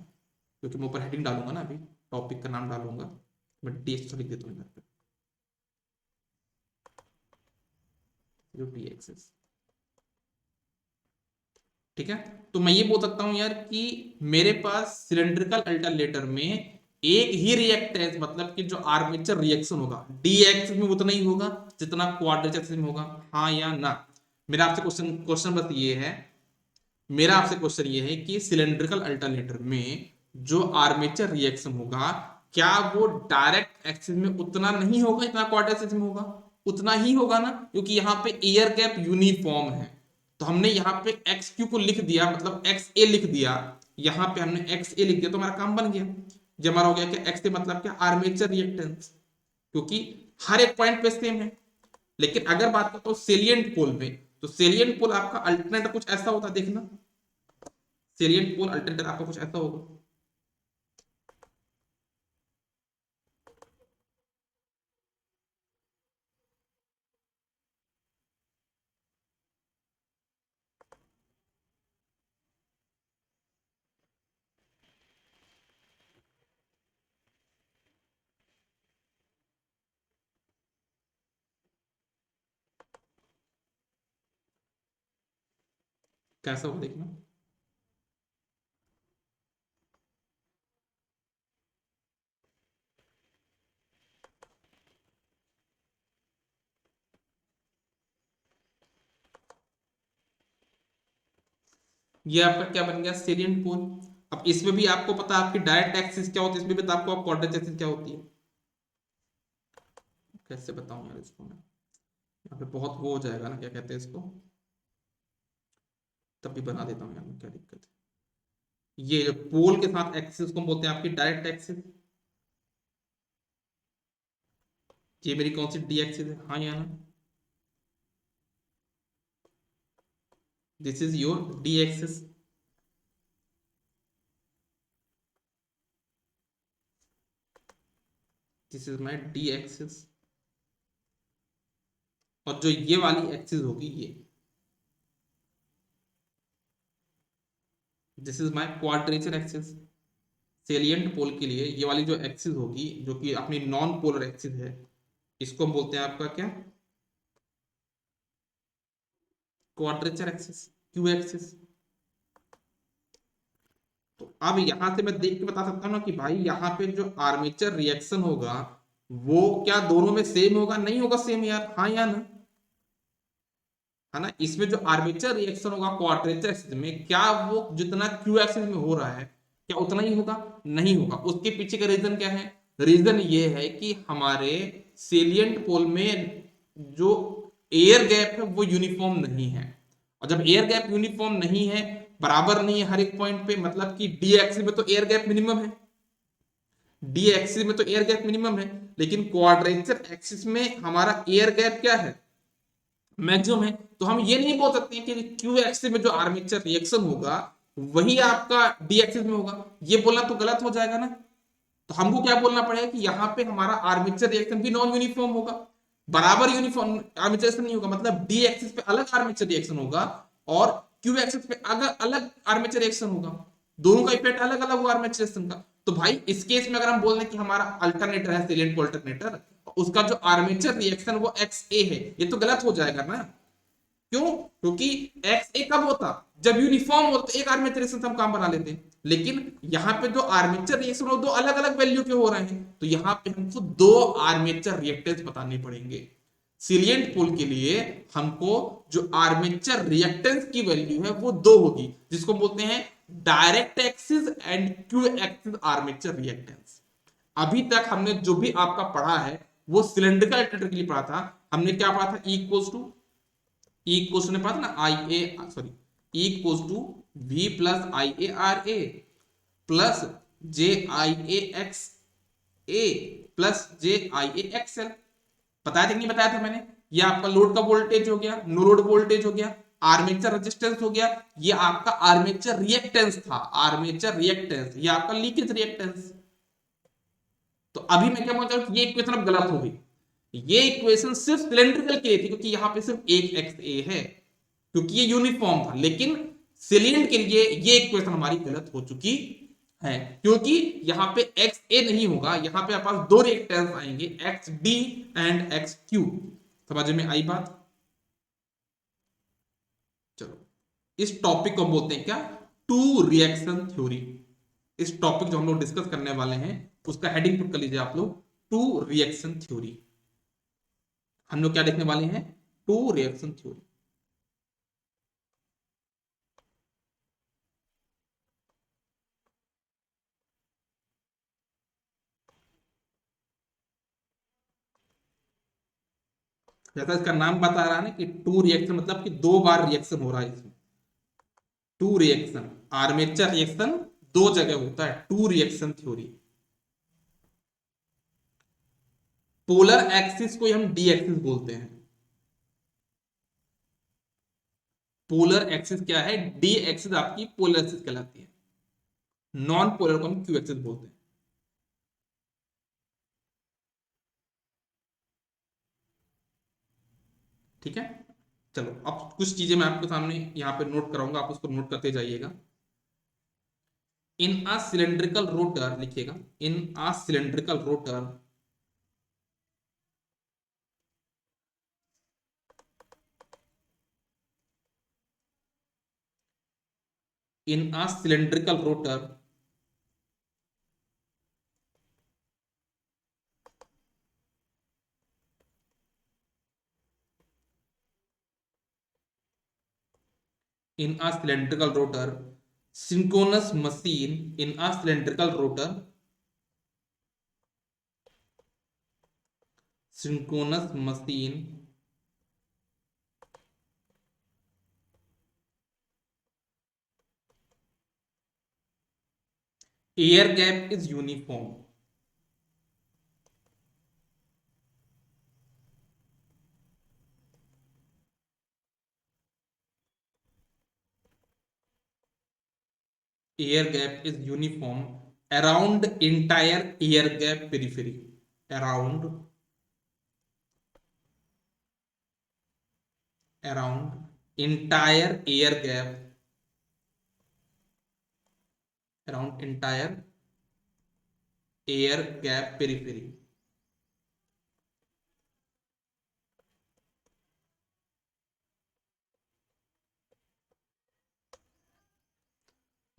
A: क्योंकि मैं ऊपर हेडिंग डालूंगा ना, अभी टॉपिक का नाम डालूंगा, मैं डी एक्सिस लिख देता हूँ इधर पे, जो डी एक्सिस। ठीक है, तो मैं ये बोल सकता हूं यार कि मेरे पास सिलेंड्रिकल अल्टरनेटर में एक ही रिएक्टेंस, मतलब कि जो आर्मेचर रिएक्शन होगा डी एक्सिस में उतना ही होगा जितना क्वाड्रेचर एक्सिस में होगा, हाँ या ना। मेरा आपसे क्वेश्चन क्वेश्चन बस ये है, मेरा आपसे क्वेश्चन ये है कि सिलेंड्रिकल अल्टरनेटर में जो आर्मेचर रिएक्शन होगा, क्या वो डायरेक्ट एक्सिस में उतना नहीं होगा जितना क्वाड्रेचर एक्सिस में होगा, उतना ही होगा ना, क्योंकि यहाँ पे एयर गैप यूनिफॉर्म है। तो हमने यहाँ पे एक्स क्यू को लिख दिया, मतलब एक्स ए लिख दिया, यहाँ पे हमने एक्स ए लिख दिया, तो हमारा काम बन गया। जब हमारा हो गया कि एक्स ए मतलब क्या, आर्मेचर रिएक्टेंस, क्योंकि हर एक पॉइंट पे सेम है। लेकिन अगर बात करता हूँ सेलियंट पोल में, तो सेलियंट पोल आपका अल्टरनेट कुछ ऐसा होता है, देखना, सेलियंट पोल अल्टरनेटर आपका कुछ ऐसा होगा। कैसा होगा देखना, ये आपका क्या बन गया, सेलियंट पोल। अब इसमें भी आपको पता है आपकी डायरेक्ट एक्सिस क्या होती है, इसमें भी तो आपको क्वाड्रेचर एक्सिस क्या होती है। कैसे बताऊं यार इसको मैं, यहाँ पे बहुत वो हो जाएगा ना, क्या कहते हैं इसको, तब भी बना देता हूँ यार मैं, क्या दिक्कत है। ये जो पोल के साथ एक्सिस को बोलते हैं आपकी डायरेक्ट एक्सिस। ये मेरी कौन सी डी एक्सिस है, हाँ या ना। This is your D axis. This is my D axis. और जो ये वाली एक्सिस होगी ये, this is my quadrature axis. Salient pole के लिए ये वाली जो एक्सिस होगी, जो कि अपनी नॉन पोलर एक्सिस है, इसको हम बोलते हैं आपका क्या, क्वाड्रेचर एक्सिस, क्यू एक्सिस। तो अब यहां से मैं देख के बता सकता हूं ना कि भाई यहाँ पे जो आर्मेचर रिएक्शन होगा वो क्या दोनों में सेम होगा, नहीं होगा सेम यार, हाँ या ना, है ना। इसमें जो आर्मेचर रिएक्शन होगा क्वाड्रेचर एक्सिस में, क्या वो जितना क्यू एक्सिस में हो रहा है क्या उतना ही होगा, नहीं होगा। उसके पीछे का रीजन क्या है, रीजन ये है कि हमारे सेलिएंट पोल में जो एयर गैप है वो यूनिफॉर्म नहीं है, और जब एयर गैप यूनिफॉर्म नहीं है, बराबर नहीं है हर एक पॉइंट पे, मतलब कि डी एक्सिस में तो एयर गैप मिनिमम है, डी एक्सिस में तो एयर गैप मिनिमम है, लेकिन क्वाड्रेचर एक्सिस में हमारा एयर गैप क्या है, मैक्सिमम है। तो हम ये नहीं बोल सकते कि क्यू एक्सिस में जो आर्मेचर रिएक्शन होगा वही आपका डी एक्सिस में होगा, ये बोलना तो गलत हो जाएगा ना। तो हमको क्या बोलना पड़ेगा कि यहाँ पे हमारा आर्मेचर रिएक्शन भी नॉन यूनिफॉर्म होगा, बराबर यूनिफॉर्म आर्मेचर रिएक्शन नहीं होगा, मतलब डी एक्सिस पे अलग आर्मेचर रिएक्शन होगा और क्यू एक्सिस पे अलग अलग आर्मेचर रिएक्शन होगा, दोनों का इफेक्ट अलग अलग होगा आर्मेचर रिएक्शन का। तो भाई इस केस में अगर हम बोल दें कि हमारा अल्टरनेटर है सेलिएंट को अल्टरनेटर, उसका जो आर्मेचर रिएक्शन वो एक्स ए है, ये तो गलत हो जाएगा ना। क्यों, क्योंकि एक्स ए कब होता, जब यूनिफॉर्म होता, एक आर्मेचर रिएक्शन से हम काम बना लेते हैं, लेकिन यहाँ पे जो आर्मेचर रिएक्शन हो दो अलग अलग वैल्यू के हो रहे हैं, तो यहाँ पे हमको दो आर्मेचर रिएक्टेंस बताने पड़ेंगे। सिलिएंट पोल के लिए हमको जो आर्मेचर रिएक्टेंस की वैल्यू है वो दो होगी, जिसको बोलते हैं direct axis and Q axis armature reactance. अभी तक हमने जो भी आपका पढ़ा है वो सिलेंड्रिकल एक्टेटर के लिए पढ़ा था। हमने क्या पढ़ा था, ई इक्वल्स ने पढ़ा था ना, I A sorry, E equals to V plus I A R A plus J I A X A plus J I A X L. बताया था कि नहीं बताया था मैंने, ये आपका लोड का वोल्टेज हो गया, नो लोड वोल्टेज हो गया, आर्मेचर रेजिस्टेंस हो गया, ये आपका आर्मेचर रिएक्टेंस था, आर्मेचर रिएक्टेंस, ये आपका लीकेज रिएक्टेंस। तो अभी मैं क्या बोलता हूं कि ये इक्वेशन अब गलत हो गई, ये इक्वेशन सिर्फ सिलेंड्रिकल के लिए थी क्योंकि यहां पे सिर्फ एक एक्स ए है, क्योंकि ये यूनिफॉर्म था, लेकिन सिलिंड के लिए ये इक्वेशन हमारी गलत हो चुकी है, क्योंकि यहां पे एक्स ए नहीं होगा, यहां पे पास दो रिएक्टेंस आएंगे, x D and x Q. समझ में आई बात। चलो, इस टॉपिक को बोलते हैं क्या, टू रिएक्शन थ्योरी। इस टॉपिक जो हम लोग डिस्कस करने वाले हैं उसका हेडिंग पुट कर लीजिए आप लोग, टू रिएक्शन थ्योरी। हम लोग क्या देखने वाले हैं, टू रिएक्शन थ्योरी। जैसा इसका नाम बता रहा है ना कि टू रिएक्शन, मतलब कि दो बार रिएक्शन हो रहा है इसमें। टू रिएक्शन, आर्मेचर रिएक्शन दो जगह होता है, two reaction theory. Polar axis को हम डी एक्सिस बोलते हैं। पोलर एक्सिस क्या है, डी एक्सिस आपकी पोलर एक्सिस कहलाती है, नॉन पोलर को हम क्यू एक्सिस बोलते हैं। ठीक है, चलो अब कुछ चीजें मैं आपके सामने यहाँ पे नोट कराऊंगा, आप उसको नोट करते जाइएगा। इन आ सिलेंड्रिकल रोटर लिखिएगा, in a cylindrical rotor in a cylindrical rotor in a cylindrical rotor, synchronous machine in a cylindrical rotor, synchronous machine air gap is uniform, air gap is uniform around entire air gap periphery, around around entire air gap, around entire air gap periphery.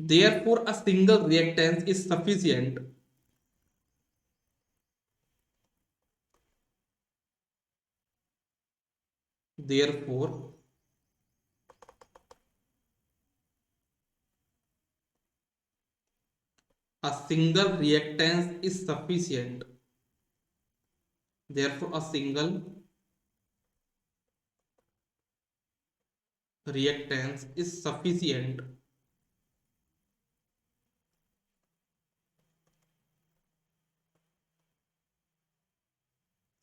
A: Therefore, a single reactance is sufficient. Therefore, a single reactance is sufficient. Therefore, a single reactance is sufficient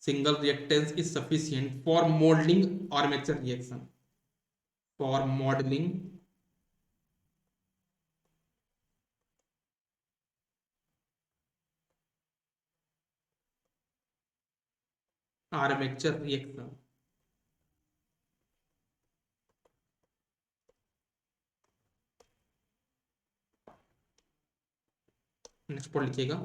A: single reactance is sufficient for modeling armature reaction. For modeling armature reaction. Next point लिखिएगा.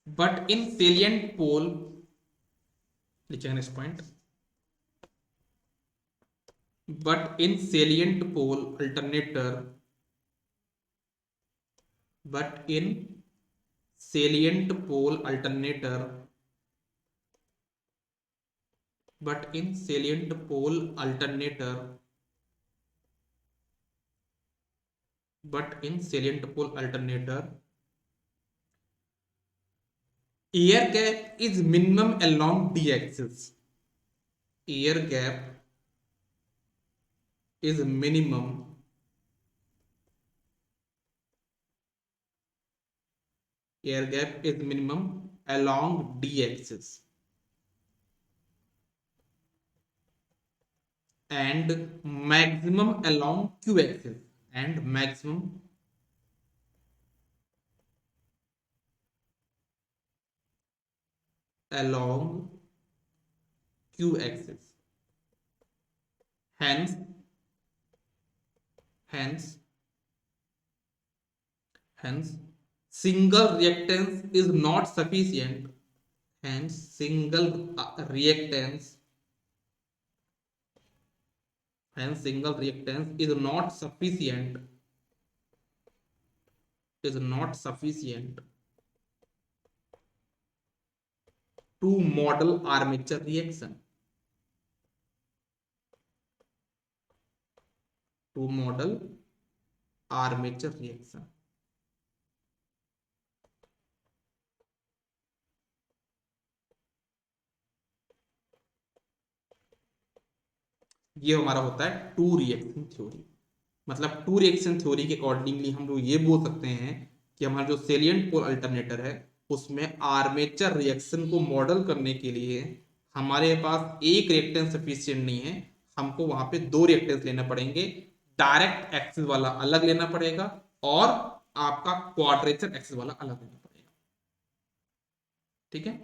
A: But in salient pole, लिखिएगा next point. But in salient pole alternator, but in salient pole alternator, but in salient pole alternator, but in salient pole alternator, air gap is minimum along d axis. Air gap is minimum air gap is minimum along d axis and maximum along q axis and maximum along q axis. Hence single reactance is not sufficient. Hence single reactance is not sufficient to model armature reaction. To model armature reaction. ये हमारा होता है two reaction theory. मतलब to reaction theory के accordingly हम लोग ये बोल सकते हैं कि हमारा जो सेलिएंट पोल अल्टरनेटर है उसमें आर्मेचर रिएक्शन को मॉडल करने के लिए हमारे पास एक रिएक्टेंस सफिशिएंट नहीं है. हमको वहां पे दो रिएक्टेंस लेना पड़ेंगे. डायरेक्ट एक्सिस वाला अलग लेना पड़ेगा और आपका क्वाड्रेचर एक्सिस वाला अलग लेना पड़ेगा. ठीक है.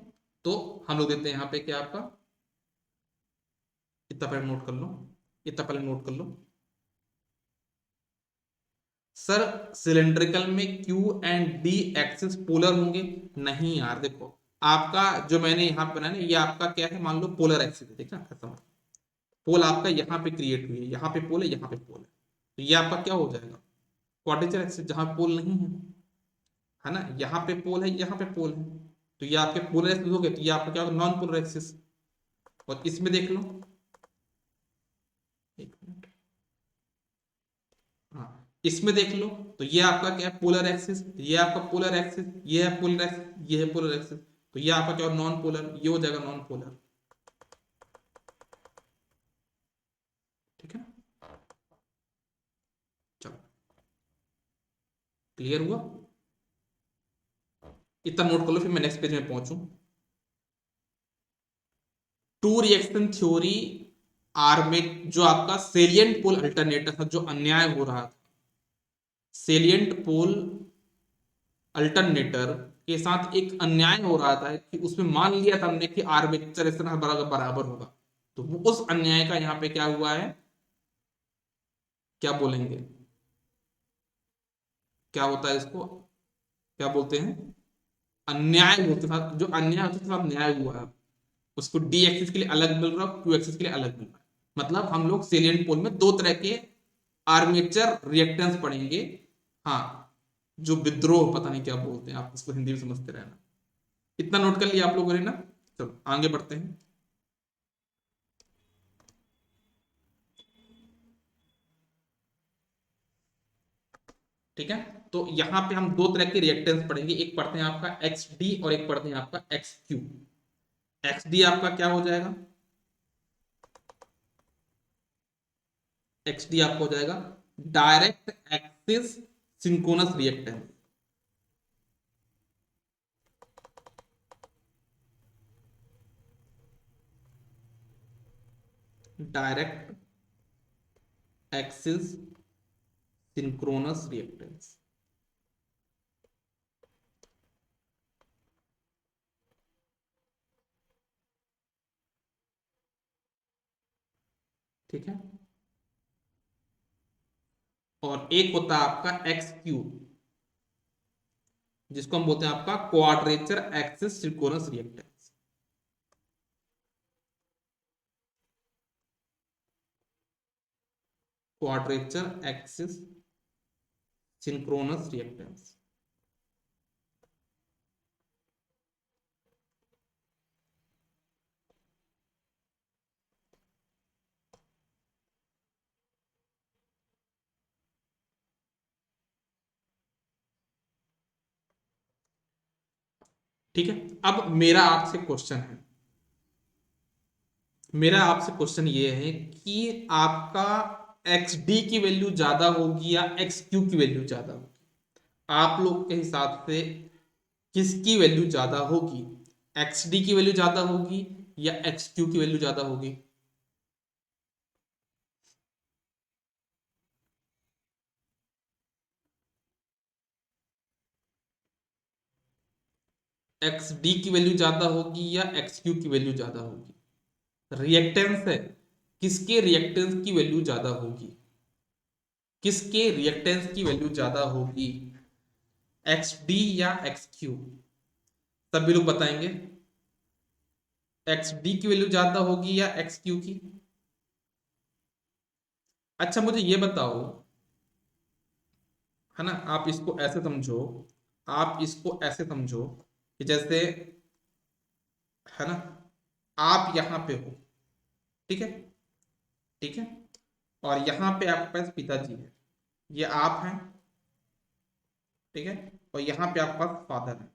A: तो हम लोग देते हैं यहाँ पे क्या आपका इतना पहले नोट कर लो. सर सिलेंड्रिकल में Q and D axis polar होंगे. नहीं यार देखो आपका जो मैंने यहाँ पे बनाया ये आपका क्या है मान लो पोलर एक्सिस है. देखा ऐसा पोल आपका यहाँ पे क्रिएट हुई है. यहाँ पे पोल है यहाँ पे पोल है. तो ये आपका क्या हो जाएगा क्वाड्रेचर एक्सिस जहां पोल नहीं है ना. यहाँ पे पोल है यहाँ पे पोल है. तो ये आपके पोलर एक्सिस हो गए. तो ये आपका क्या होगा नॉन पोलर एक्सिस. और इसमें देख लो एक मिनट. हाँ इसमें देख लो तो ये आपका क्या है पोलर एक्सिस. ये आपका पोलर एक्सिस. ये है पोलर एक्सिस. ये है पोलर एक्सिस. तो ये आपका क्या नॉन पोलर. ये हो जाएगा नॉन पोलर. ठीक है. चलो क्लियर हुआ. इतना नोट कर लो फिर मैं नेक्स्ट पेज में पहुंचू. टू रिएक्शन थ्योरी आर्मेट जो आपका सेलिएंट पोल अल्टरनेटर था जो अन्याय हो रहा था सेलिएंट पोल अल्टरनेटर के साथ एक अन्याय हो रहा था कि उसमें मान लिया था हमने कि आर्मेचर इस तरह बराबर बराबर होगा, तो वो उस अन्याय का यहाँ पे क्या हुआ है, क्या बोलेंगे, क्या होता है इसको, क्या बोलते हैं, अन्याय होते था, जो अन्याय होता था न्याय हुआ है, उसको डी एक्सिस के लिए अलग मिल रहा है, क्यू एक्सिस के लिए अलग मिल रहा है। मतलब हम लोग सेलिएंट पोल में दो तरह के आर्मेचर रिएक्टेंस पढ़ेंगे। हाँ, जो विद्रोह पता नहीं क्या बोलते हैं, आप इसको हिंदी में समझते रहना। इतना नोट कर लिया आप लोगों ने ना। चलो आगे बढ़ते हैं। ठीक है, तो यहां पे हम दो तरह के रिएक्टेंस पढ़ेंगे, एक पढ़ते हैं आपका एक्स डी और एक पढ़ते हैं आपका एक्स क्यू। एक्स डी आपका क्या हो जाएगा, एक्स डी आपका हो जाएगा direct axis synchronous reactance. Direct axis synchronous reactance. ठीक है, और एक होता है आपका एक्स क्यू, जिसको हम बोलते हैं आपका quadrature axis synchronous reactance. Quadrature axis synchronous reactance. ठीक है, अब मेरा आपसे क्वेश्चन है, मेरा आपसे क्वेश्चन ये है कि आपका एक्स डी की वैल्यू ज्यादा होगी या एक्स क्यू की वैल्यू ज्यादा होगी, आप लोग के हिसाब से किसकी वैल्यू ज्यादा होगी, एक्स डी की वैल्यू ज्यादा होगी या एक्स क्यू की वैल्यू ज्यादा होगी। एक्स डी की वैल्यू ज्यादा होगी या एक्स क्यू की वैल्यू ज्यादा होगी। रिएक्टेंस है, किसके रिएक्टेंस की वैल्यू ज्यादा होगी, किसके रिएक्टेंस की वैल्यू ज्यादा होगी, एक्स डी या एक्स क्यू। सभी लोग बताएंगे एक्स डी की वैल्यू ज्यादा होगी या एक्स क्यू की। अच्छा मुझे ये बताओ, है ना, आप इसको ऐसे समझो, आप इसको ऐसे समझो कि जैसे, है ना, आप यहां पे हो, ठीक है, ठीक है, और यहां पे आपके पास पिताजी है, ये आप हैं, ठीक है, और यहां पे आपके पास फादर है।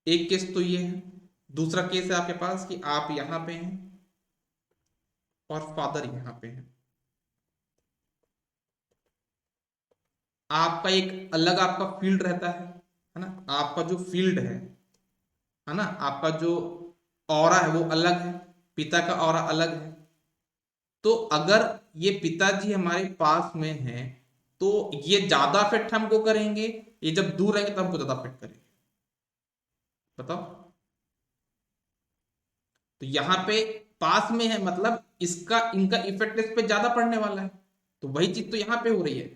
A: एक केस तो ये है, दूसरा केस है आपके पास कि आप यहां पे हैं और फादर यहां पे हैं। आपका एक अलग आपका फील्ड रहता है ना, आपका जो फील्ड है ना, आपका जो ऑरा है वो अलग है, पिता का ऑरा अलग है। तो अगर ये पिताजी हमारे पास में है तो ये ज्यादा अफेक्ट हमको करेंगे, ये जब दूर रहेंगे तो हमको ज्यादा अफेक्ट करेंगे, बताओ। तो यहाँ पे पास में है मतलब इसका इनका इफेक्ट इस पे ज्यादा पड़ने वाला है, तो वही चीज तो यहाँ पे हो रही है।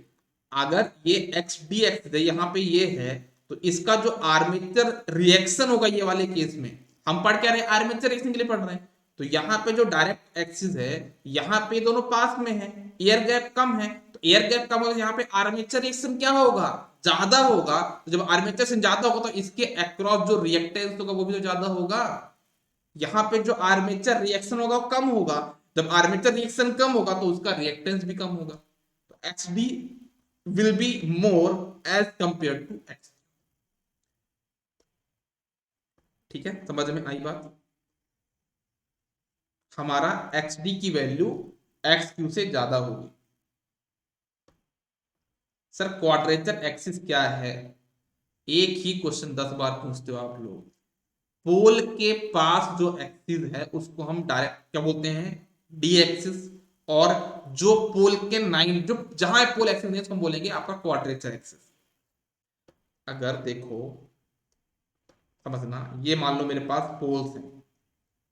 A: अगर ये एक्स डी एक्स है, यहाँ पे ये है, तो इसका जो आर्मेचर रिएक्शन होगा ये वाले केस में, हम पढ़ क्या रहे हैं, आर्मेचर रिएक्शन के लिए पढ़ रहे हैं, तो यहाँ पे जो डायरेक्ट एक्सिस है, यहाँ पे दोनों पास में है, एयर गैप कम है, तो एयर गैप कम होगा, यहाँ पे आर्मेचर रिएक्शन क्या होगा, ज्यादा होगा। तो जब आर्मेचर रिएक्शन ज्यादा होगा तो इसके अक्रॉस जो रिएक्टेंस होगा वो भी तो ज्यादा होगा। यहाँ पे जो आर्मेचर रिएक्शन होगा वो कम होगा, जब आर्मेचर रिएक्शन कम होगा तो उसका रिएक्टेंस भी कम होगा, तो X D will be more as compare to X. ठीक है, समझ में आई बात, हमारा एक्स डी की वैल्यू एक्स क्यू से ज्यादा होगी। सर क्वाड्रेचर एक्सिस क्या है, एक ही क्वेश्चन 10 बार पूछते हो आप लोग। पोल के पास जो एक्सिस है उसको हम डायरेक्ट क्या बोलते हैं, डी एक्सिस, और जो पोल के 9, जो जहां पोल एक्सिस है उसको हम बोलेंगे आपका क्वाड्रेचर एक्सिस। अगर देखो, समझना, ये मान लो मेरे पास पोल्स हैं,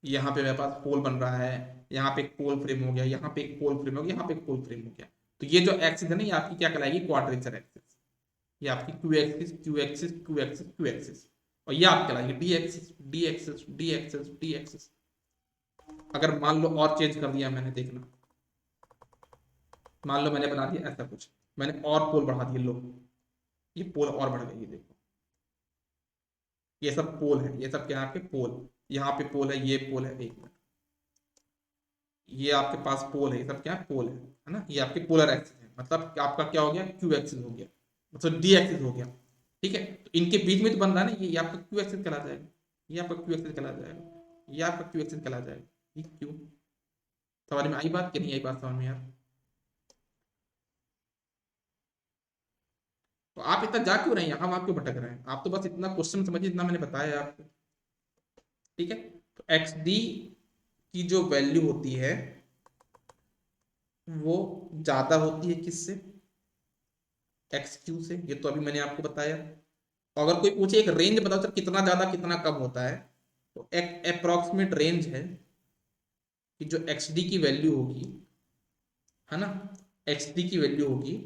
A: यहाँ पे मेरे पास पोल बन रहा है, यहाँ पे एक पोल फ्रेम हो गया, यहाँ पे एक पोल फ्रेम हो गया, यहाँ पे एक पोल फ्रेम हो गया। तो ये जो एक्सिस है ना, ये आपकी क्या कहलाएगी, क्वाड्रेचर एक्सिस। ये आपकी Q axis, Q axis, Q axis, Q axis, और ये आप कहलाएगी D axis, D axis, D axis, D axis. अगर मान लो और चेंज कर दिया मैंने, देखना, मान लो मैंने बना दिया ऐसा कुछ, मैंने और पोल बढ़ा दिए, लो ये पोल और बढ़ गई, ये देखो, ये सब पोल है, ये सब क्या है आपके पोल, यहाँ पे पोल है, ये पोल है, एक मिनट, ये आपके पास पोल है, ये सब क्या है, पोल है ना, ये आपके पोलर एक्सिस है, मतलब आपका क्या हो गया, क्यू एक्सिस हो गया, मतलब डी एक्सिस हो गया। ठीक है, तो इनके बीच में तो बन रहा है ना, ये आपका क्यू एक्सिस कहला जाएगा, ये आपका क्यू एक्सिस कहला जाएगा, ये आपका क्यू एक्सिस कहला जाएगा, ये क्यू। समझ में आई बात कि नहीं आई बात, समझ में यार? तो आप इतना जा क्यों रहे हैं, यहाँ वहां क्यों भटक रहे हैं? आप तो बस इतना क्वेश्चन समझिए, इतना मैंने बताया आपको। ठीक है, तो एक्स डी की जो वैल्यू होती है वो ज्यादा होती है किससे, एक्स क्यू से, ये तो अभी मैंने आपको बताया। अगर कोई पूछे एक रेंज बताओ सर कितना ज्यादा कितना कम होता है, तो एक अप्रोक्सीमेट रेंज है कि जो एक्स डी की वैल्यू होगी, है ना, एक्स डी की वैल्यू होगी,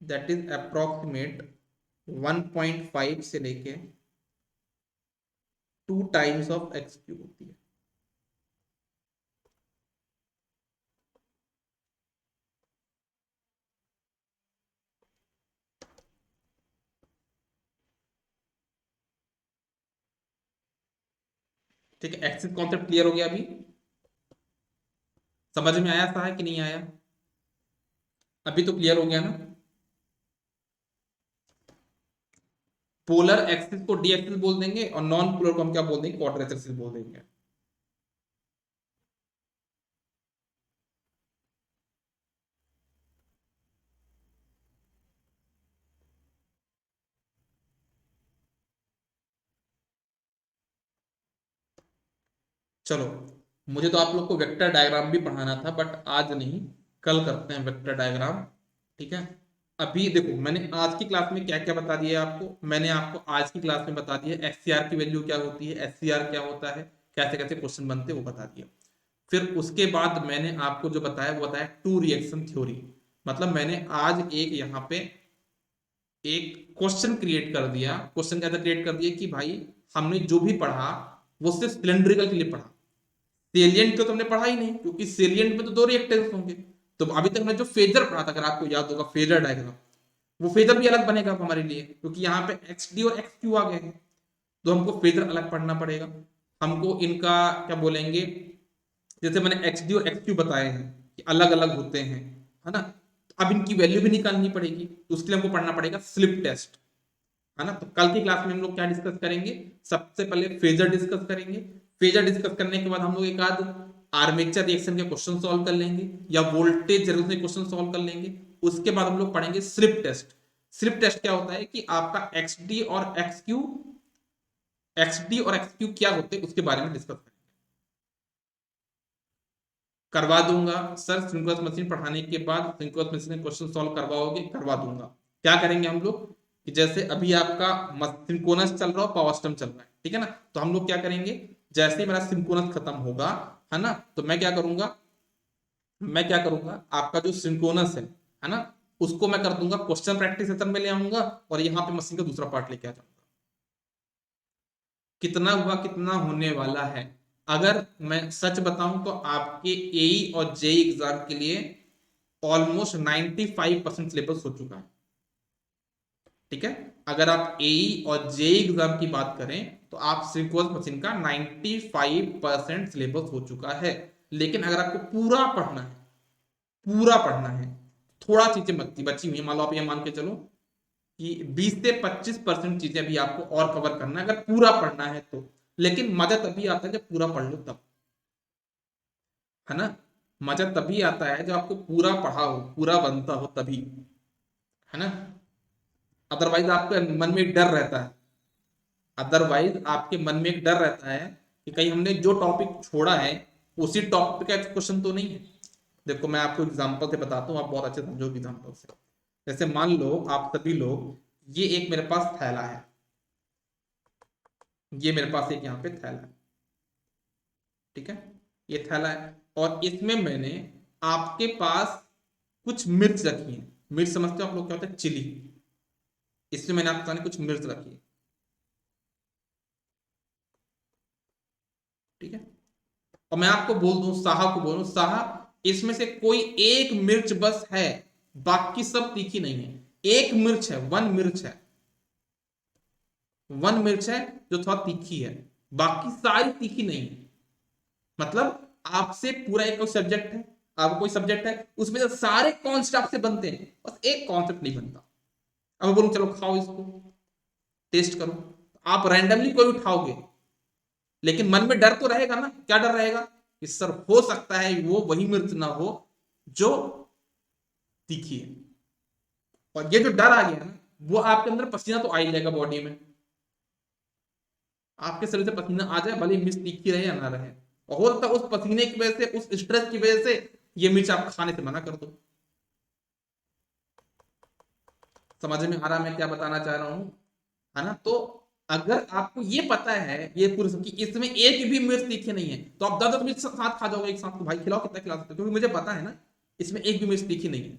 A: दैट इज अप्रोक्सीमेट 1.5 से लेके 2 टाइम्स ऑफ एक्स क्यू होती है। ठीक है, एक्सिस कॉन्सेप्ट क्लियर हो गया अभी, समझ में आया था कि नहीं आया? अभी तो क्लियर हो गया ना? पोलर एक्सिस को डी एक्सिस बोल देंगे और नॉन पोलर को हम क्या बोल देंगे, क्वाड्रेचर एक्सिस बोल देंगे। चलो, मुझे तो आप लोग को वेक्टर डायग्राम भी पढ़ाना था, बट आज नहीं, कल करते हैं वेक्टर डायग्राम। ठीक है, अभी देखो मैंने आज की क्लास में क्या क्या बता दिया आपको, मैंने आपको आज की क्लास में बता दिया एससीआर की वैल्यू क्या होती है, एससीआर क्या होता है, कैसे कैसे क्वेश्चन बनते हैं वो बता दिया। फिर उसके बाद मैंने आपको जो बताया वो बताया टू रिएक्शन थ्योरी, मतलब मैंने आज एक यहाँ पे एक क्वेश्चन क्रिएट कर दिया। क्वेश्चन कैसे क्रिएट कर दिया कि भाई हमने जो भी पढ़ा वो सिर्फ सिलेंड्रिकल के लिए पढ़ा, सेलियंट तो तुमने पढ़ा ही नहीं, क्योंकि सेलियंट में तो दो रिएक्टेंस होंगे। तो अभी तक हमने जो फेजर पढ़ा था, अगर आपको याद होगा फेजर डायग्राम, वो फेजर भी अलग बनेगा हमारे लिए, क्योंकि यहाँ पे एक्स डी और एक्स क्यू आ गए हैं, तो हमको फेजर अलग पढ़ना पड़ेगा। हमको इनका क्या बोलेंगे, जैसे मैंने एक्स डी और एक्स क्यू बताए हैं कि अलग अलग होते हैं, है ना, तो अब इनकी वैल्यू भी निकालनी पड़ेगी, तो उसके लिए हमको पढ़ना पड़ेगा स्लिप टेस्ट, है ना। तो कल की क्लास में हम लोग क्या डिस्कस करेंगे, सबसे पहले फेजर डिस्कस करेंगे। फेजर डिस्कस करने के बाद हम लोग एक आध आर्मेचर रिएक्शन के क्वेश्चन सॉल्व कर लेंगे, या वोल्टेज जरूरत से क्वेश्चन सॉल्व कर लेंगे। उसके बाद हम लोग पढ़ेंगे स्लिप टेस्ट। स्लिप टेस्ट क्या होता है कि आपका एक्स डी और एक्स क्यू, एक्स डी और एक्स क्यू क्या होते हैं उसके बारे में डिस्कस करेंगे। करवा दूंगा सर, सिंक्रोनस मशीन पढ़ाने के बाद सिंक्रोनस मशीन में क्वेश्चन सॉल्व करवाओगे, करवा दूंगा। क्या करेंगे हम लोग कि जैसे अभी आपका सिंक्रोनस चल रहा हो, पावर सिस्टम चल रहा है, ठीक है ना, तो हम लोग क्या करेंगे, जैसे ही मेरा सिंक्रोनस खत्म होगा, है ना, तो मैं क्या करूंगा, मैं क्या करूंगा, आपका जो सिंक्रोनस है ना, उसको मैं कर दूंगा क्वेश्चन प्रैक्टिस सेशन में ले आऊंगा, और यहाँ पे मशीन का दूसरा पार्ट लेके आ जाऊंगा। कितना हुआ, कितना होने वाला है, अगर मैं सच बताऊं तो आपके एई और जेई एग्जाम के लिए ऑलमोस्ट 95% सिलेबस हो चुका है। ठीक है, अगर आप एई और जेई एग्जाम की बात करें तो आप सिंक्रोनस मशीन का 95% सिलेबस हो चुका है। लेकिन अगर आपको पूरा पढ़ना है, पूरा पढ़ना है, थोड़ा चीजें बची हुई, मान लो आप ये मान के चलो कि 20 से 25% चीजें भी आपको और कवर करना है, अगर पूरा पढ़ना है तो। लेकिन मजा तभी आता है जब पूरा पढ़ लो तब, है ना, मजा तभी आता है जब आपको पूरा पढ़ा हो, पूरा बनता हो तभी, है ना। अदरवाइज आपके मन में एक डर रहता है, अदरवाइज आपके मन में एक डर रहता है कि कहीं हमने जो टॉपिक छोड़ा है उसी टॉपिक का क्वेश्चन तो नहीं है। देखो मैं आपको एग्जांपल से बताता हूँ, आप बहुत अच्छे समझोगे एग्जांपल से। जैसे मान लो आप सभी लोग, ये एक मेरे पास थैला है, ये मेरे पास एक यहाँ पे थैला है, ठीक है, ये थैला है, और इसमें मैंने आपके पास कुछ मिर्च रखी है। मिर्च समझते हो आप लोग क्या होता है? चिली। इसमें मैंने आपके सामने कुछ मिर्च रखी है, ठीक है, और मैं आपको बोल दूं, साहा को बोलूं, साहा इसमें से कोई एक मिर्च बस है, बाकी सब तीखी नहीं है। एक मिर्च है, वन मिर्च है, वन मिर्च है जो थोड़ा तीखी है, बाकी सारी तीखी नहीं है। मतलब आपसे पूरा एक कोई सब्जेक्ट है, आपको कोई सब्जेक्ट है, उसमें से सारे कॉन्सेप्ट आपसे बनते हैं, बस एक कॉन्सेप्ट नहीं बनता। अब मैं बोलूं चलो खाओ इसको, टेस्ट करो, आप रैंडमली कोई उठाओगे, लेकिन मन में डर तो रहेगा ना। क्या डर रहेगा? कि सर हो सकता है वो वही मिर्च ना हो जो तीखी है। और ये जो डर आ गया ना, वो आपके अंदर पसीना तो आ ही जाएगा बॉडी में, आपके शरीर से पसीना आ जाए, भले मिर्च तीखी रहे या ना रहे, और हो सकता है उस पसीने की वजह से, उस स्ट्रेस की वजह से ये मिर्च आप खाने से मना कर दो। समझ में आ रहा मैं क्या बताना चाह रहा हूं, है ना? तो अगर आपको ये पता है, ये पूरी कि इसमें एक भी मिर्च तीखी नहीं है, तो आप 10-10 मिर्च साथ खा जाओगे एक साथ, तो भाई खिलाओ, कितना खिला सकते हो, क्योंकि मुझे पता है ना इसमें एक भी मिर्च तीखी नहीं है।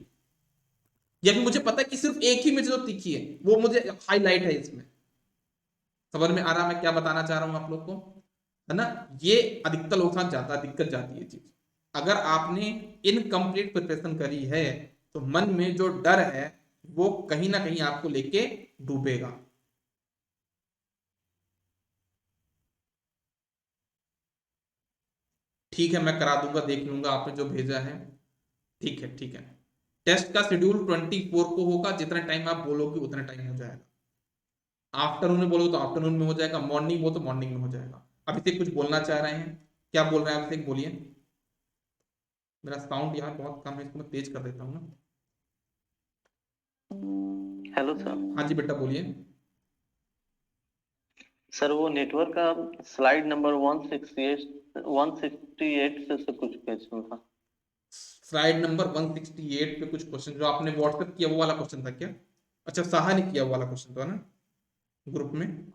A: या फिर मुझे पता है कि सिर्फ एक ही मिर्च जो तीखी है वो मुझे हाईलाइट है इसमें। समझ में आ रहा मैं क्या बताना चाह रहा हूं आप लोग को, है ना? ये अधिकतर लोग साथ जाता दिक्कत जाती है चीज। अगर आपने इनकम्प्लीट प्रिपरेशन करी है, तो मन में जो डर है वो कहीं ना कहीं आपको लेके डूबेगा। ठीक है, मैं करा दूंगा, देख लूंगा आपने जो भेजा है। ठीक है, ठीक है। टेस्ट का शेड्यूल 24 को होगा, जितना टाइम आप बोलोगे उतना टाइम हो जाएगा। आफ्टरनून में बोलोगे तो आफ्टरनून में हो जाएगा, मॉर्निंग हो तो मॉर्निंग में हो जाएगा। अभिषेक कुछ बोलना चाह रहे हैं? क्या बोल रहे हैं अभिषेक, बोलिए। मेरा साउंड यहाँ बहुत कम है, इसको मैं तेज कर देता हूँ ना।
B: Hello sir.
A: हाँ जी बेटा, बोलिए।
B: सर वो नेटवर्क का स्लाइड नंबर 168 से कुछ क्वेश्चन था।
A: स्लाइड नंबर 168 पे कुछ क्वेश्चन जो आपने व्हाट्सएप किया वो वाला क्वेश्चन था क्या? अच्छा, साहा ने किया वो वाला क्वेश्चन था ना ग्रुप में?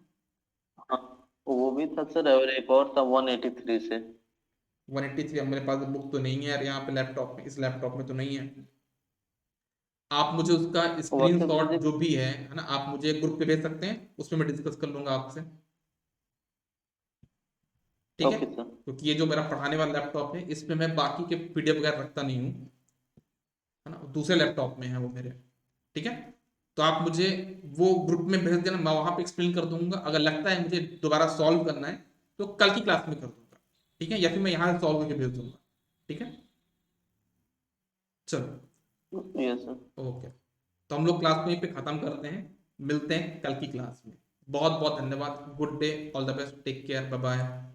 B: हाँ, वो भी था सर, और एक और था 183 से।
A: 183 मेरे पास बुक तो नहीं है यार, यहाँ पे लैपटॉप में, इस लैपटॉप में तो नहीं है। आप मुझे उसका
B: व्हाट्सएप
A: स्क्रीनशॉट
B: भेजे।
A: जो भी है ना, आप मुझे ग्रुप पे भेज सकते हैं, उसमें मैं डिस्कस कर लूंगा आपसे। ठीक है,
B: ओके सर।
A: क्योंकि ये जो मेरा पढ़ाने वाला लैपटॉप है, इसमें मैं बाकी के पीडीएफ वगैरह रखता नहीं हूँ, है ना? दूसरे लैपटॉप में है वो मेरे। ठीक है, तो आप मुझे वो ग्रुप में भेज देना, मैं वहां पे एक्सप्लेन कर दूंगा। अगर लगता है मुझे दोबारा सॉल्व करना है तो कल की क्लास में कर दूंगा, ठीक है, या फिर मैं यहाँ से सॉल्व करके भेज दूंगा। ठीक है, चलो,
B: यस सर।
A: ओके। तो हम लोग क्लास को यहीं पे खत्म करते हैं, मिलते हैं कल की क्लास में। बहुत बहुत धन्यवाद, good day, all the best, take care, bye bye.